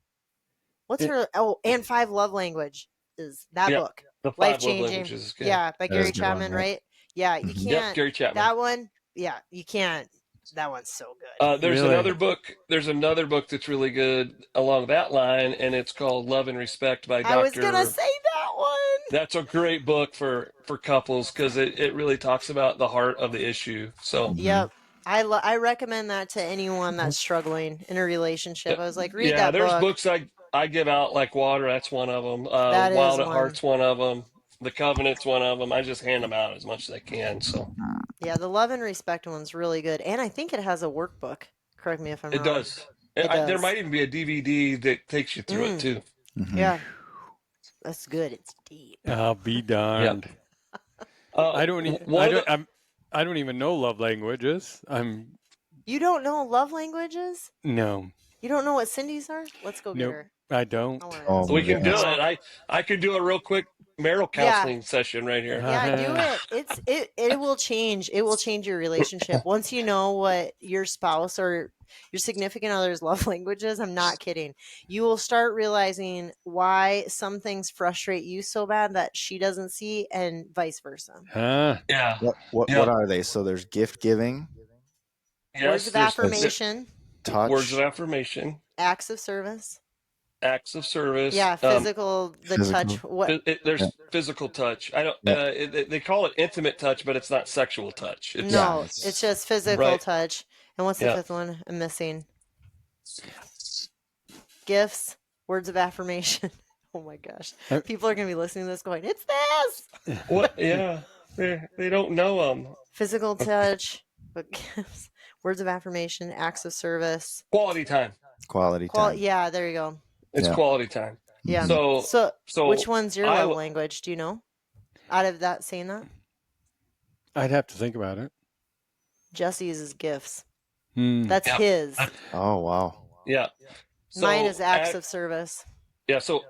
What's It- her? Oh, and Five Love Language is that Yep. book. The Life 5 love changing. languages is good. Yeah, by That is Gary a good one, Chapman, yeah. right? Yeah, you Mhm. Yep, can't. Gary Chapman. That one. Yeah, you can't. That one's so good. There's Really? another book. There's another book that's really good along that line, and it's called Love and Respect by I was gonna Dr. say that one. That's a great book for couples because it really talks about the heart of the issue. So Yep. I recommend that to anyone that's struggling in a relationship. I was like, read yeah, that there's book. books I give out like water. That's one of them. That Wild is at one. Heart's one of them. The Covenant's one of them. I just hand them out as much as I can. So Yeah, the Love and Respect one's really good, and I think it has a workbook. Correct me if I'm it wrong. does. It There does. might even be a DVD that takes you through it too. Mhm. Yeah, that's good. It's deep. I'll be darned. I don't. I don't even know love languages. You don't know love languages? No. You don't know what Cindy's are? Let's go get Nope. her. I don't. I wanna Oh ask my We her. can do goodness. it. I could do a real quick marital Yeah. counseling session right here. Yeah, do it. It will change. It will change your relationship once you know what your spouse or your significant other's love language is. I'm not kidding. You will start realizing why some things frustrate you so bad that she doesn't see, and vice versa. Huh? Yeah. What Yeah. are they? So there's gift giving, Yes. Words of there's affirmation, touch, words of affirmation, acts of service. acts of service. Yeah, physical, the Physical. touch. What? There's Yeah. physical touch. I don't. Yeah. They call it intimate touch, but it's not sexual touch. It's No, Yeah, it's just physical Right. touch. And what's the Yeah. fifth one I'm missing? Gifts, words of affirmation. Oh my gosh. People are going to be listening to this going, it's this. What? Yeah. They don't know them. Physical touch, but gifts, words of affirmation, acts of service. Quality time. quality time. Yeah, there you go. It's Yeah. quality time. Yeah. So So which one's your I- love language? Do you know? Out of that, saying that? I'd have to think about it. Jesse's is gifts. That's Yep. his. Oh wow. Yeah. Mine is So acts of service. yeah, so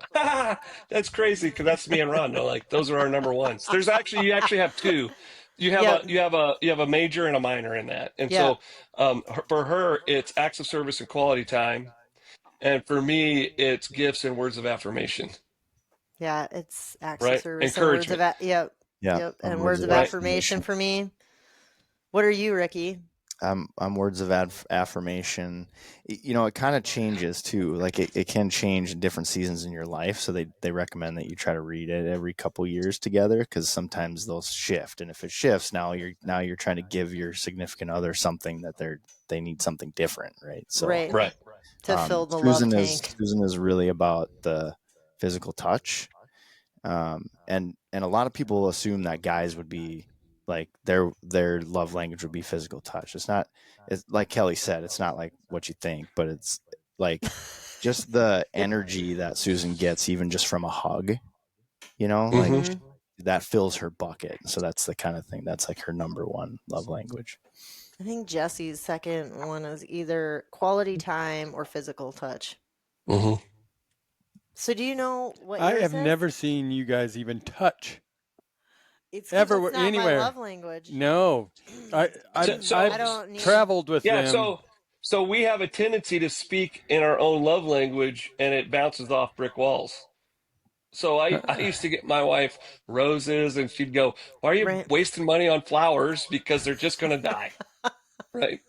that's crazy because that's me and Rondo. Like those are our number ones. You actually have two. Yep. You have a major and a minor in that. And Yep. so for her it's acts of service and quality time. And for me it's gifts and words of affirmation, Yeah, it's acts of right? service and words of Encouragement, yep. Yeah. Yep. I'm And words words of of right? affirmation for me. What are you, Ricky? I'm words of affirmation. You know, it kind of changes too. Like it can change in different seasons in your life. So they recommend that you try to read it every couple years together because sometimes they'll shift. And if it shifts, now you're trying to give your significant other something that they need something different, right? So Right. Right. To fill the love tank. Susan is really about the physical touch. And a lot of people assume that guys would be like their love language would be physical touch. It's like Kelly said, it's not like what you think, but it's like just the energy that Susan gets even just from a hug, you know, like Mhm. that fills her bucket. So that's the kind of thing that's like her number one love language. I think Jesse's second one is either quality time or physical touch. Mm-hmm. So do you know what I yours have is? never seen you guys even touch. It's 'cause Ever it's not anywhere. my love language. No. I've I don't need traveled with Yeah, them. so we have a tendency to speak in our own love language and it bounces off brick walls. So I used to get my wife roses and she'd go, "Why are you right. wasting money on flowers? Because they're just going to die." Right?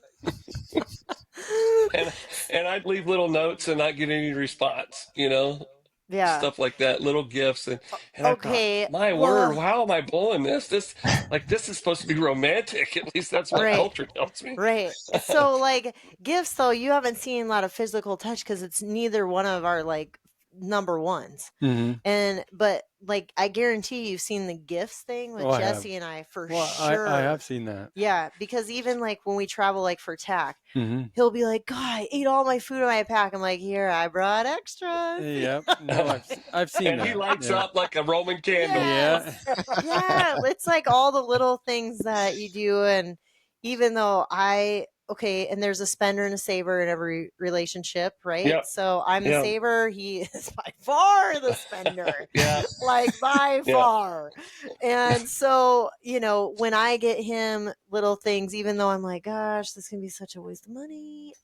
And I'd leave little notes and not get any response, Yeah. stuff like that, little gifts. And I thought, Okay. my word, how am I blowing this? This is supposed to be romantic. At least that's what Right. culture tells me. Right. So like gifts though, you haven't seen a lot of physical touch because it's neither one of our like number ones. Mm-hmm. But like I guarantee you've seen the gifts thing with Oh, I have. Jesse and I for Well, sure. I have seen that. Yeah, because even like when we travel like for TAC, Mm-hmm. he'll be like, "God, I ate all my food in my pack." I'm like, "Here, I brought extras." Yep. No, I've seen And that. he lights Yeah. up like a Roman candle. Yes. Yeah, it's like all the little things that you do. And even though and there's a spender and a saver in every relationship, right? Yep. So I'm the Yep. saver, he is by far the spender. Yeah. Like by Yeah. far. And so, when I get him little things, even though I'm like, gosh, this can be such a waste of money,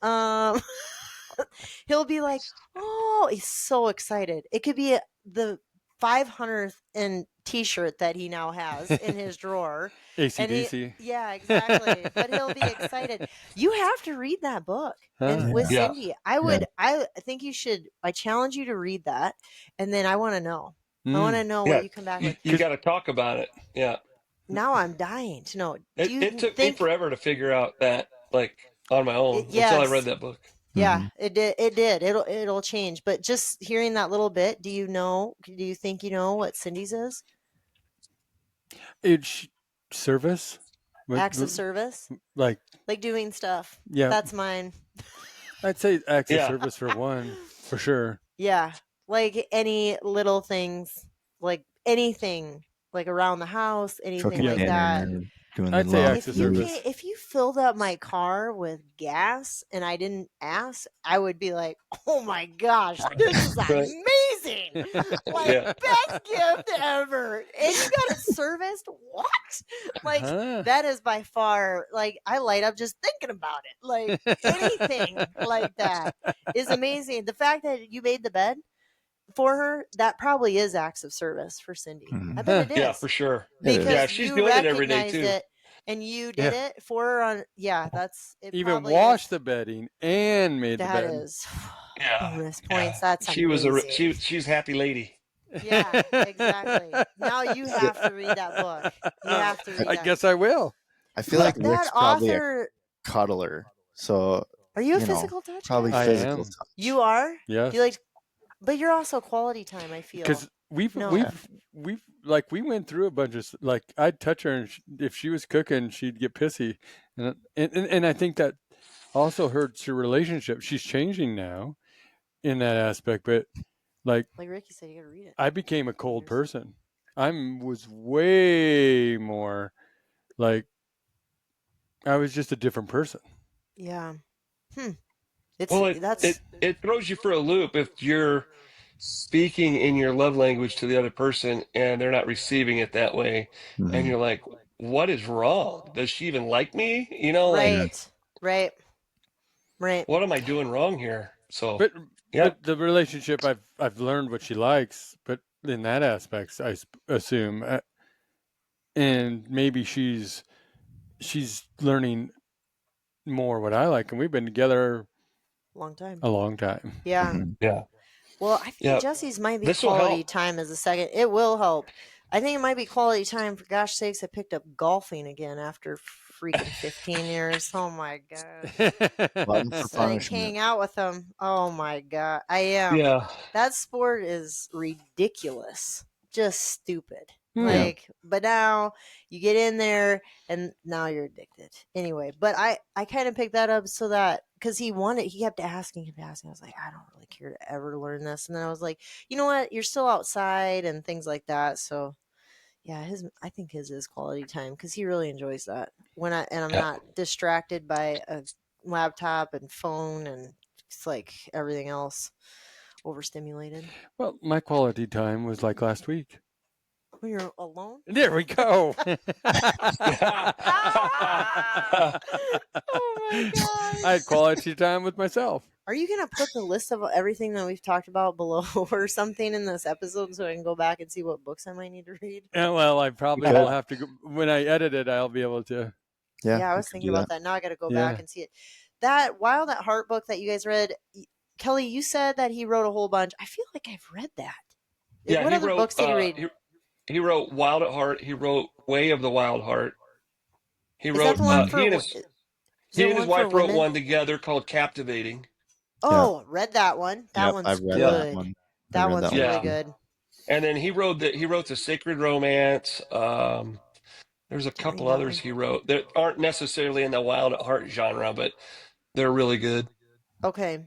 he'll be like, oh, he's so excited. It could be the 500th and t-shirt that he now has in his drawer. AC/DC. Yeah, exactly. But he'll be excited. You have to read that book. And with Yeah. Cindy, I think you should. I challenge you to read that, and then I want to know. I want to know Yeah. what you come back with. You got to talk about it. Yeah. Now I'm dying to know. It took me forever to figure out that, like, on my own until I read that book. Yeah, it did. It did. It'll change. But just hearing that little bit, do you think you know what Cindy's is? It's service. Acts of service? Like doing stuff. Yeah. That's mine. I'd say acts of service for one, for sure. Yeah. Like any little things, like anything, like around the house, anything like that. I'd say acts of service. If you filled up my car with gas and I didn't ask, I would be like, "Oh my gosh, this is amazing! Like best gift ever!" And you got it serviced? What? Like that is by far, like, I light up just thinking about it. Like anything like that is amazing. The fact that you made the bed for her, that probably is acts of service for Cindy. I bet it is. Yeah, for sure. Because she's doing it every day too. it and you did it for her on. Yeah, that's it. Even washed the bedding and made the bed. That is bonus points. Yeah. That's amazing. She's a happy lady. Yeah, exactly. Now you have to read that book. You have to read I that. guess I will. I feel like Rick's probably a cuddler. So are you a physical touch? Probably guy? physical touch. You are? Yes. You like, but you're also quality time, I feel. Because we went through a bunch of, like, I'd touch her and if she was cooking, she'd get pissy. And I think that also hurts your relationship. She's changing now in that aspect, but like Ricky said, you gotta read it. I became a cold person. Was way more like, I was just a different person. Yeah. It's Well, that's it throws you for a loop if you're speaking in your love language to the other person and they're not receiving it that way, and Mhm. you're like, what is wrong? Does she even like me? Like, Yeah. right. Right. Right. what am I doing wrong here? So, But yeah, but the relationship, I've learned what she likes, but in that aspect, I assume, and maybe she's learning more what I like, and we've been together Long time. a long time. Yeah. Mhm. yeah, Well, I think yeah. Jesse's might be This will quality help. time as a second. It will help. I think it might be quality time. For gosh sakes, I picked up golfing again after freaking 15 years. Oh my gosh. Glutton for So I can punishment. hang out with them. Oh my god. I am. Yeah, That sport is ridiculous. Just stupid. Hmm. Yeah. But now you get in there and now you're addicted. Anyway, but I kind of picked that up so that because he kept asking. I was like, I don't really care to ever learn this. And then I was like, you know what? You're still outside and things like that. So yeah, I think his is quality time because he really enjoys that. I'm yeah. not distracted by a laptop and phone and it's like everything else overstimulated. Well, my quality time was like last week. When you're alone. There we go. Ah! Oh my I had gosh. quality time with myself. Are you gonna put the list of everything that we've talked about below or something in this episode so I can go back and see what books I might need to read? And well, I probably will could. have to go, when I edit it. I'll be able to. Yeah, Yeah, I we was could thinking do about that. that. Now I got to go back Yeah. and see it. That Wild at Heart book that you guys read, Kelly, you said that he wrote a whole bunch. I feel like I've read that. Yeah, What he other wrote books did he read? he wrote Wild at Heart. He wrote Way of the Wild Heart. He Is that wrote the one he for? and Is there his one for wife wrote women? one together called Captivating. Yeah. Oh, read that one. That Yep. one's I've read Yeah. that good. one. I That read one's that one really Yeah. too. good. And then he wrote the Sacred Romance. There's a Didn't read couple that others one. he wrote that aren't necessarily in the Wild at Heart genre, but they're really good. Okay.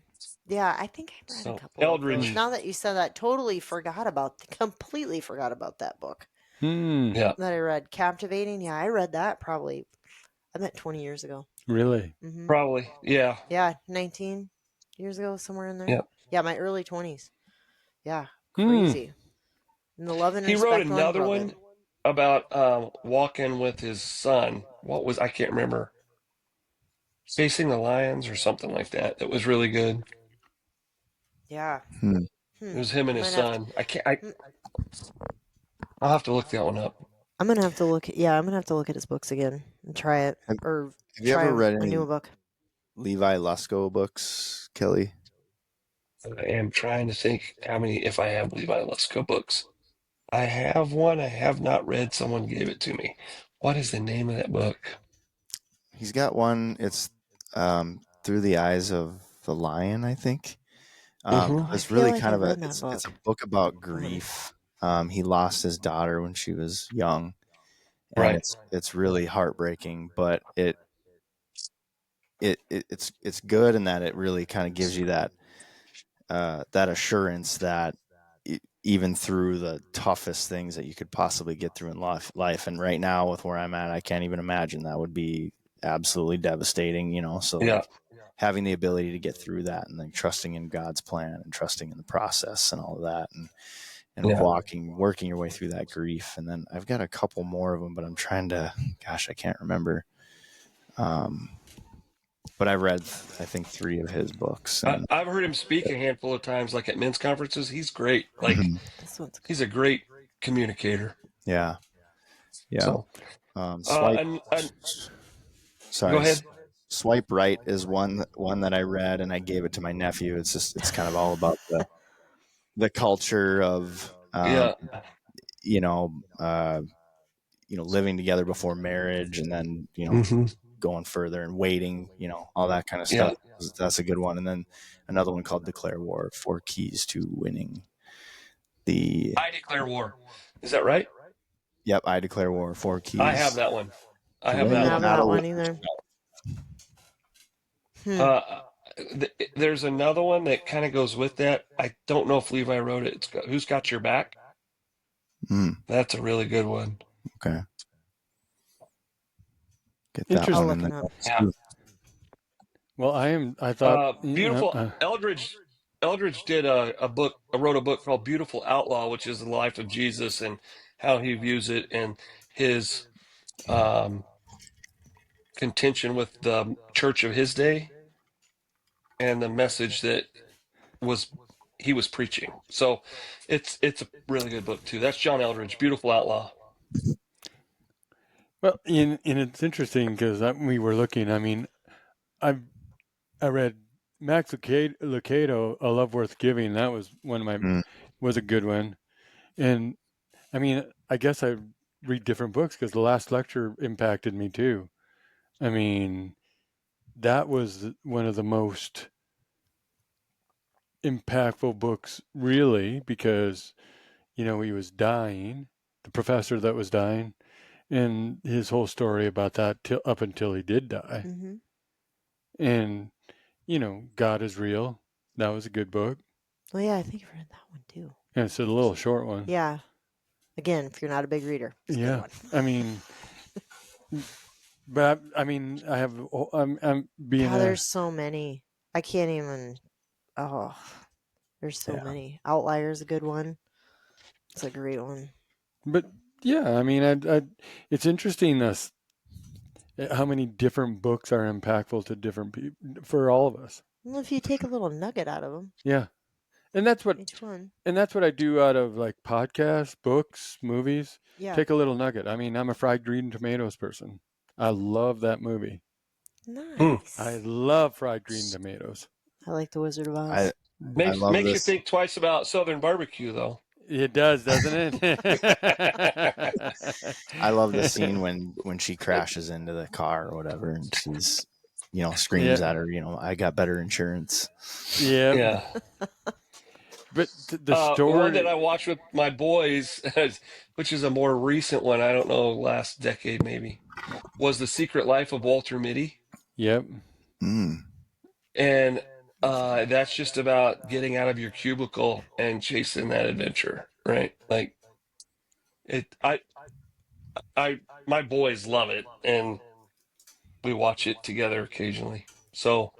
Yeah, I think I've read a So couple of those. Eldridge. Now that you said that, completely forgot about that book Hmm. Yeah. that I read. Captivating. Yeah, I read that probably, I bet 20 years ago. Really? Mm-hmm. Probably. Yeah. Yeah, 19 years ago, somewhere in there. Yeah. Yeah, my early 20s. Yeah, Hmm. crazy. And the Love and He wrote Respect one, another love it. one about walking with his son. What was I can't remember. Facing the Lions or something like that. That was really good. Yeah. Hmm. It was him and his Might have to. son. I'll have to look that one up. I'm gonna have to look. Yeah, I'm gonna have to look at his books again and try it, Have, or have you try ever read a any new book. Levi Lusko books, Kelly? I am trying to think if I have Levi Lusko books. I have one I have not read. Someone gave it to me. What is the name of that book? He's got one. It's Through the Eyes of the Lion, I think. Oh, I It's feel really like kind I've of read that it's a book. book about I'm gonna. grief. He lost his daughter when she was young, and Right. it's really heartbreaking. But it's good in that it really kind of gives you that that assurance that even through the toughest things that you could possibly get through in life, and right now with where I'm at, I can't even imagine that would be absolutely devastating. So Yeah. like having the ability to get through that and then trusting in God's plan and trusting in the process and all of that and Yeah. working your way through that grief. And then I've got a couple more of them, but I'm trying to, gosh, I can't remember. But I read, I think, 3 of his books. And I've heard him speak a handful of times, like at men's conferences. He's great. Like This one's good. he's a great communicator. yeah. So, Swipe. go Sorry. ahead. Swipe Right is one that I read, and I gave it to my nephew. It's kind of all about the culture of Yeah. you know living together before marriage, and then Hmm. going further and waiting, all that kind of Yeah. stuff. That's a good one. And then another one called Declare War: 4 Keys to Winning the. I Declare War. Is that right? Yep, I Declare War: 4 Keys. I have that one. I to have winning I that don't the have one. that battle. one either. Uh, there's another one that kind of goes with that. I don't know if Levi wrote it. Who's Got Your Back? That's a really good one. Okay. Get that I'll one look in it up. there. Yeah. Well, I thought, Beautiful Eldridge did a book, wrote a book called Beautiful Outlaw, which is the life of Jesus and how he views it and his um, contention with the church of his day and the message that was he was preaching. So it's a really good book too. That's John Eldridge, Beautiful Outlaw. well, and it's interesting because we were looking. I mean, I read Max Lucado, A Love Worth Giving. That was one of my was a good one. And I mean, I guess I read different books because the last lecture impacted me too. I mean, that was one of the most impactful books, really, because he was dying, the professor that was dying, and his whole story about that up until he did die. Mm-hmm. And God is real. That was a good book. Well, yeah, I think I've read that one too. And it's a little short one. Yeah. Again, if you're not a big reader, it's a good one. I mean, but I mean, I'm being. There's so many. I can't even. Oh, there's so many. Outlier's a good one. It's a great one. But yeah, I mean, it's interesting how many different books are impactful to different people for all of us. Well, if you take a little nugget out of them. Yeah, and that's what each one. And that's what I do out of like podcasts, books, movies. Yeah. Take a little nugget. I mean, I'm a Fried Green Tomatoes person. I love that movie. Nice. I love Fried Green Tomatoes. I like The Wizard of Oz. Makes you think twice about Southern barbecue, though. It does, doesn't it? I love the scene when she crashes into the car or whatever, and she's, screams at her, I got better insurance. Yeah. But the story one that I watched with my boys, which is a more recent one, I don't know, last decade maybe, was The Secret Life of Walter Mitty. Yep. And that's just about getting out of your cubicle and chasing that adventure, right? Like my boys love it, and we watch it together occasionally. So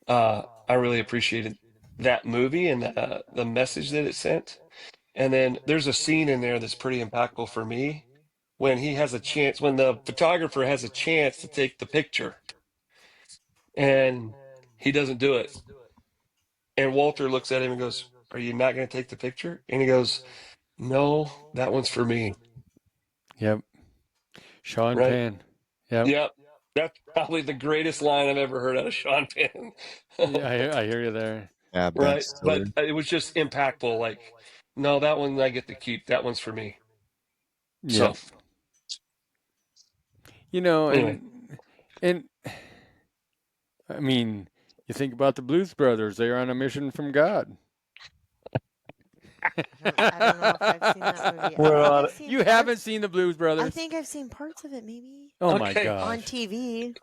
I really appreciated that movie and the message that it sent. And then there's a scene in there that's pretty impactful for me when the photographer has a chance to take the picture and he doesn't do it. And Walter looks at him and goes, "Are you not going to take the picture?" And he goes, "No, that one's for me." Yep. Sean Penn. Yep. That's probably the greatest line I've ever heard out of Sean Penn. Yeah, I hear you there. Yeah, right. But it was just impactful. Like, no, that one I get to keep. That one's for me. Yeah. So, anyway. and I mean, you think about the Blues Brothers. They are on a mission from God. I don't know if I've seen that movie. You haven't seen the Blues Brothers? I think I've seen parts of it, maybe. Oh my gosh. On TV.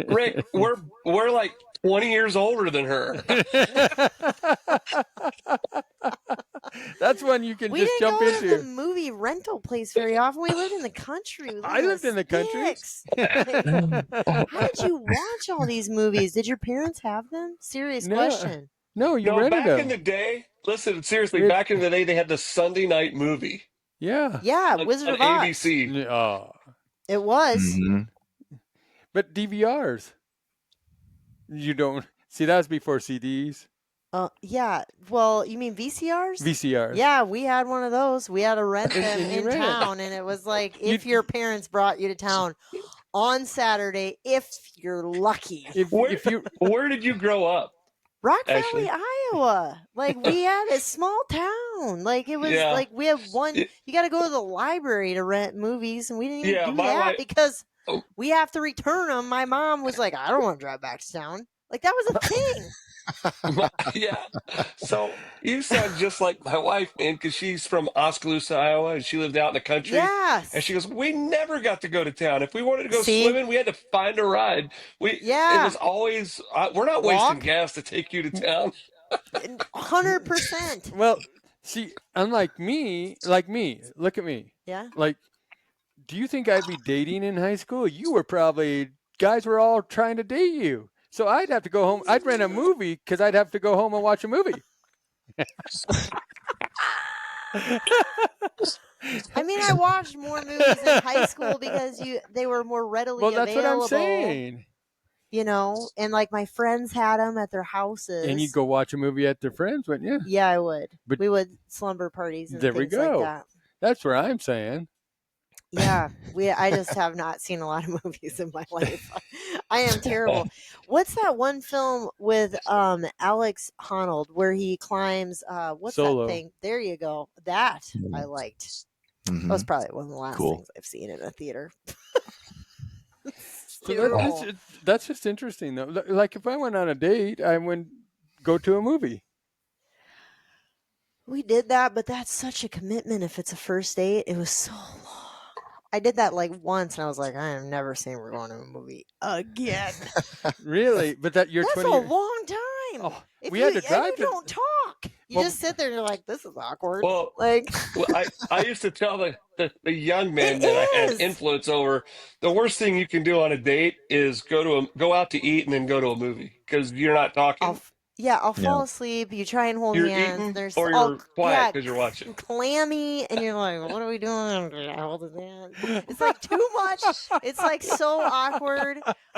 Rick, we're like 20 years older than her. That's one you can we just jump into. We didn't go to the movie rental place very often. We lived in the country. I lived in the country. How did you watch all these movies? Did your parents have them? Serious question. No, rented back them. in the day, listen, seriously, back in the day, they had the Sunday night movie. Yeah. Yeah, Wizard of Oz. ABC. Oh. It was. Mm-hmm. But DVRs. You don't. See, that was before CDs. Yeah. Well, you mean VCRs? VCRs. Yeah, we had one of those. We had to rent them in town, and it was like if your parents brought you to town on Saturday, if you're lucky. Where did you grow up? Rock Valley, Iowa. Like, we had a small town. Like, it was like we have one. You got to go to the library to rent movies, and we didn't even do that because we have to return them. My mom was like, I don't want to drive back to town. Like, that was a thing. Yeah. So you sound just like my wife, man, because she's from Oskaloosa, Iowa, and she lived out in the country. Yes. And she goes, we never got to go to town. If we wanted to go swimming, we had to find a ride. It was always, we're not wasting gas to take you to town. 100%. Well, see, unlike me, look at me. Yeah. Like, do you think I'd be dating in high school? You were probably, guys were all trying to date you. So I'd have to go home. I'd rent a movie because I'd have to go home and watch a movie. I mean, I watched more movies in high school because they were more readily Well, that's what I'm available. saying. You know, and like my friends had them at their houses. And you'd go watch a movie at their friends, wouldn't you? Yeah, I would. But we would slumber parties and there we things like go. that. That's what I'm saying. Yeah, I just have not seen a lot of movies in my life. I am terrible. What's that one film with Alex Honnold where he climbs what's Solo. that thing? There you go. That I liked. Mhm. That was probably one of the last Cool. things I've seen in a theater. So that's just interesting though. Like if I went on a date, I would go to a movie. We did that, but that's such a commitment if it's a first date. It was so long. I did that like once and I was like, I am never saying we're going to a movie again. Really? But that's a long time. Oh, if we you, had to drive and you to- don't talk. You just sit there and you're like, this is awkward. Well, like I used to tell the young men that I is. had influence over, the worst thing you can do on a date is go out to eat and then go to a movie because you're not talking. I'll fall asleep. You try and hold You're hands. eating There's or you're quiet because you're watching. Clammy, and you're like, what are we doing? I hold his hand. It's like too much. It's like so awkward.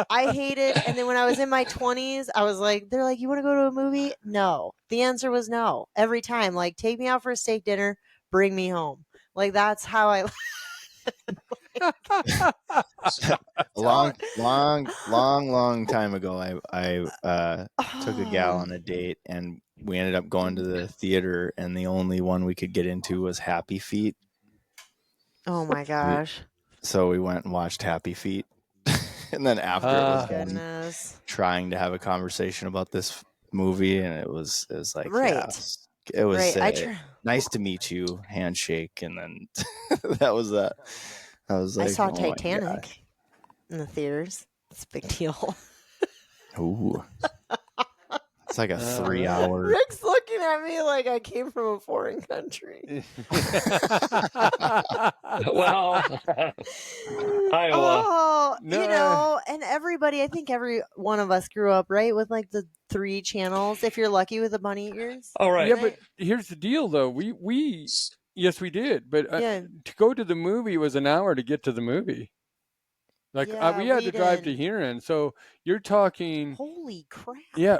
I hate it. And then when I was in my 20s, I was like, they're like, you want to go to a movie? No. The answer was no. Every time. Like, take me out for a steak dinner, bring me home. Like, that's how I A long time ago, I took a gal on a date, and we ended up going to the theater, and the only one we could get into was Happy Feet. Oh my gosh. So we went and watched Happy Feet, and then after it was done, Goodness. trying to have a conversation about this movie, and it was like, Right. yeah, it was Right. nice to meet you, handshake, and then that was that. I was like, I saw oh my Titanic in the theaters. It's a big deal. Ooh. It's like a 3-hour. Rick's looking at me like I came from a foreign country. Well, Iowa. Oh, No. you know, and everybody, I think every one of us grew up, right, with like the 3 channels, if you're lucky with the bunny ears. All right. Yeah, but here's the deal though. We yes, we did. But Yeah. to go to the movie was an hour to get to the movie. Like Yeah, we had we to drive to didn't. Huron. So you're talking, Holy crap. yeah,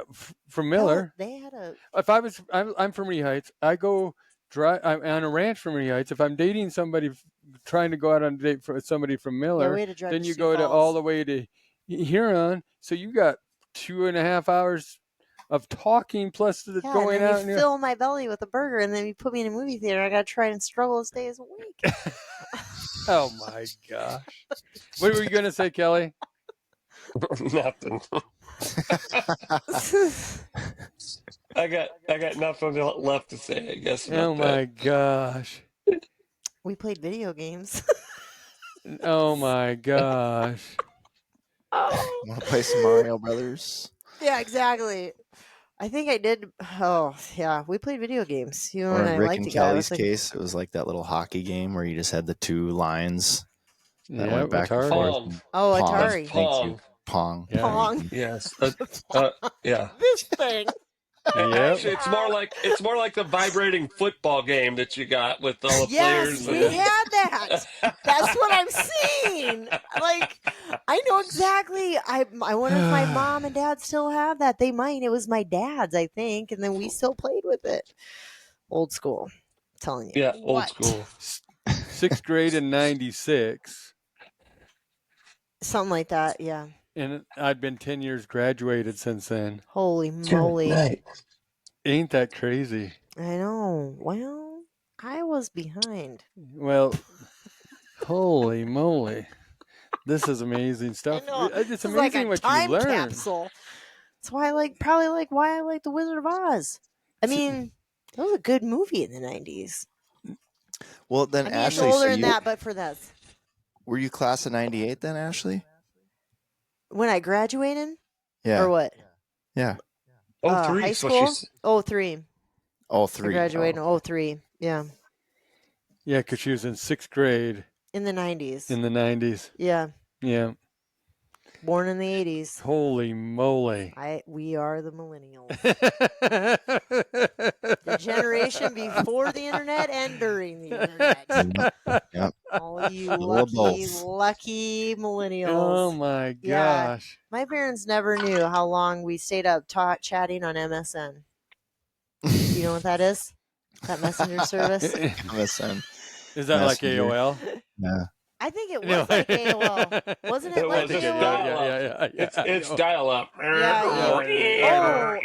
from Miller. They had a. If I'm from Ree Heights, I go drive. I'm on a ranch from Ree Heights. If I'm dating somebody, trying to go out on a date with somebody from Yeah, Miller, we had to drive then to you Sioux go to Falls. all the way to Huron. So you got 2.5 hours of talking plus the Yeah, going and then out. you fill my belly with a burger, and then you put me in a movie theater. I got to try and struggle to stay awake. Oh my gosh! What were you gonna say, Kelly? Nothing. I got nothing left to say, I guess. Oh About my gosh! We played video games. Oh my gosh! Oh. Want to play some Mario Brothers? Yeah, exactly. I think I did. Oh, yeah. We played video games. You Or and I in Rick liked and to go. It Kelly's was like, case, it was like that little hockey game where you just had the 2 lines that Yeah, went back and Atari. forth. Pong. oh, Pong. Atari. Thank you. Pong. Pong. Yeah. Pong. Yes. Yeah. This thing. Yep. Actually, it's more like the vibrating football game that you got with all the Yes, players. we had that. That's what I'm saying. Like, I know exactly. I wonder if my mom and dad still have that. They might. It was my dad's, I think, and then we still played with it. Old school. I'm telling you. Yeah, old What? school. 6th grade in '96, Something like that. Yeah. and I'd been 10 years graduated since then. Holy moly. Ain't that crazy? I know. Well, I was behind. Well, holy moly. This is amazing stuff. I know. It's This is like amazing a what time you learn. capsule. That's why why I like The Wizard of Oz. I mean, that was a good movie in the 90s. Well, then, I mean, Ashley, it's so older than that, but for this. were you class of 98 then, Ashley? When I graduated? Yeah. Or what? Yeah. Oh, three. High So school? she's 03. All I 3. graduated Oh. in 03. Yeah. Yeah, because she was in 6th grade In the 90s. in the '90s. Yeah. Yeah. Born in the 80s. Holy moly. We are the millennials. The generation before the internet and during the internet. Yep. All you Little of lucky, both. lucky millennials. Oh my Yeah. gosh. My parents never knew how long we stayed up chatting on MSN. Do you know what that is? That messenger service? MSN. Is that like Messenger. AOL? Yeah. I think it was No. like AOL. Wasn't it It like was. It's AOL? dial-up. It's dial-up. Oh,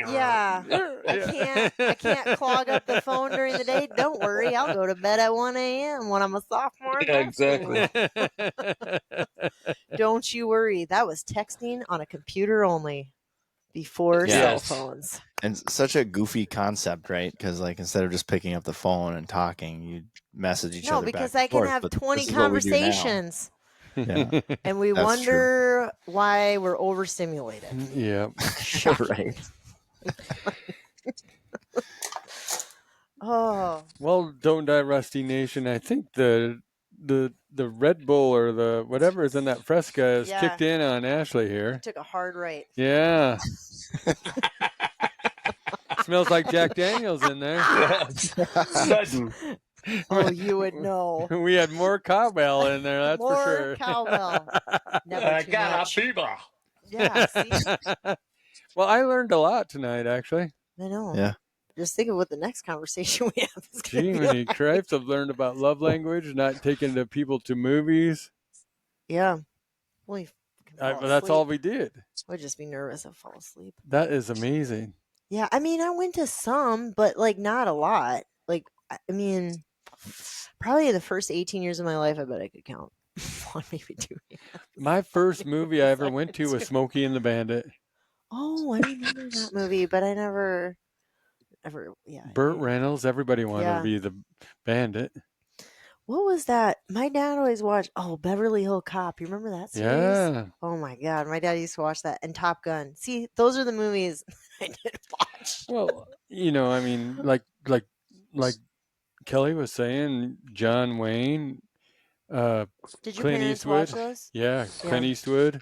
yeah. I can't clog up the phone during the day. Don't worry, I'll go to bed at 1 a.m. when I'm a sophomore. in Yeah, high school. exactly. Don't you worry. That was texting on a computer only before Yeah. cell Yes. phones. And such a goofy concept, right? Because like instead of just picking up the phone and talking, you message each No, other. because back I and can forth, have but 20 this is what we do now. conversations. Yeah. And we That's wonder why we're overstimulated. Yeah. Right. Oh, Well, don't die, Rusty Nation. I think the Red Bull or the whatever is in that Fresca has Yeah. kicked in on Ashley here. took a hard right. Yeah. Smells like Jack Daniels in there. Sudden. Oh, you would know. We had more cowbell in there, that's More for sure. cowbell. Never I too got much. a fever. Yeah, see? Well, I learned a lot tonight, actually. I know. Yeah. Just think of what the next conversation we have is going Gee, to be many like. cripes. I've learned about love language, not taking the people to movies. Yeah. Well, you can fall But that's asleep. all we did. I'd just be nervous. I'd fall asleep. That is amazing. Yeah, I mean, I went to some, but like not a lot. Like, I mean, probably the first 18 years of my life, I bet I could count one, maybe two. My first movie I ever went to was Smokey and the Bandit. Oh, I remember that movie, but I never, yeah. Burt Reynolds. Everybody wanted Yeah. to be the bandit. What was that? My dad always watched, Beverly Hill Cop. You remember that series? Yeah. Oh my God. My dad used to watch that. And Top Gun. See, those are the movies I did watch. Well, I mean, like Kelly was saying, John Wayne, Did your Clint parents watch Eastwood. those? Yeah, Clint Yeah. Eastwood.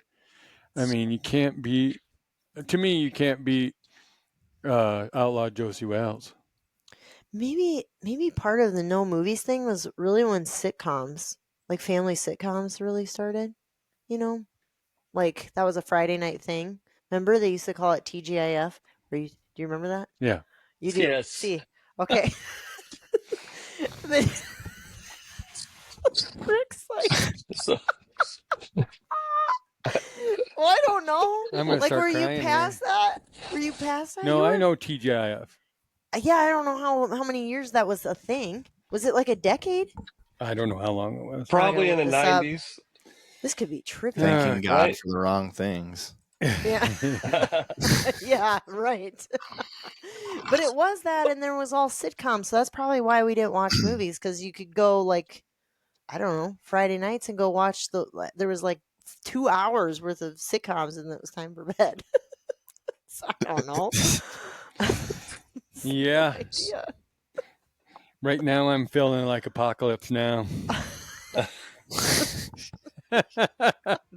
I mean, you can't beat. To me, you can't beat Outlaw Josie Wells. Maybe part of the no movies thing was really when sitcoms, like family sitcoms, really started. You know, like that was a Friday night thing. Remember they used to call it TGIF. Do you remember that? Yeah. You do. Yes. See, okay. Then- Rick's like, So, well, I don't know. I'm gonna Like, start were you crying past that? Were you past that? No, You I were? know TGIF. Yeah, I don't know how many years that was a thing. Was it like a decade? I don't know how long it was. probably in look the this up. 90s. This could be trippy. Thanking God Right. for the wrong things. Yeah. Yeah, right. But it was that, and there was all sitcoms, so that's probably why we didn't watch movies, because you could go like, I don't know, Friday nights and go watch there was like 2 hours worth of sitcoms, and it was time for bed. So I don't know. Yeah. Idea. Right now, I'm feeling like Apocalypse Now.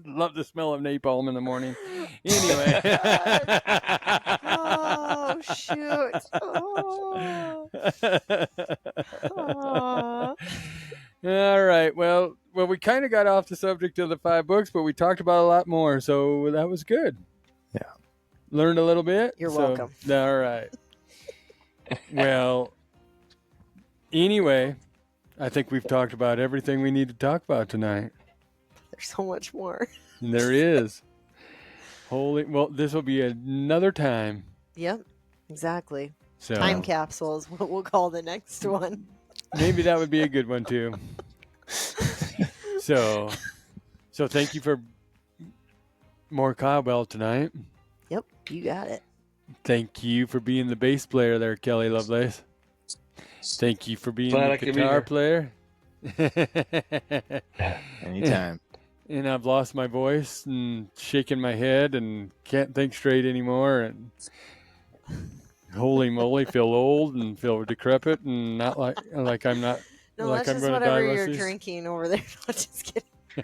Love the smell of napalm in the morning. Anyway. Oh shoot! Oh. Aw. All right. Well, we kind of got off the subject of the 5 books, but we talked about a lot more, so that was good. Yeah. Learned a little bit. You're welcome. All right. Well, anyway, I think we've talked about everything we need to talk about tonight. There's so much more. And there is. Well, this will be another time. Yep, exactly. So Time capsule is what we'll call the next one. maybe that would be a good one too. So thank you for more cowbell tonight. Yep, you got it. Thank you for being the bass player there, Kelly Lovelace. Thank you for being Glad the I could be guitar here. player. Anytime. And I've lost my voice and shaking my head and can't think straight anymore. And holy moly, feel old and feel decrepit and not like I'm not No, like that's I'm just going to die, whatever you're Rusty. drinking over there. No, just kidding.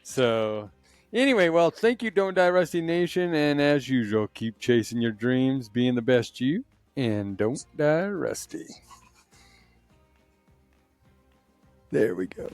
So, anyway, well, thank you, Don't Die Rusty Nation. And as usual, keep chasing your dreams, being the best you, and don't die rusty. There we go.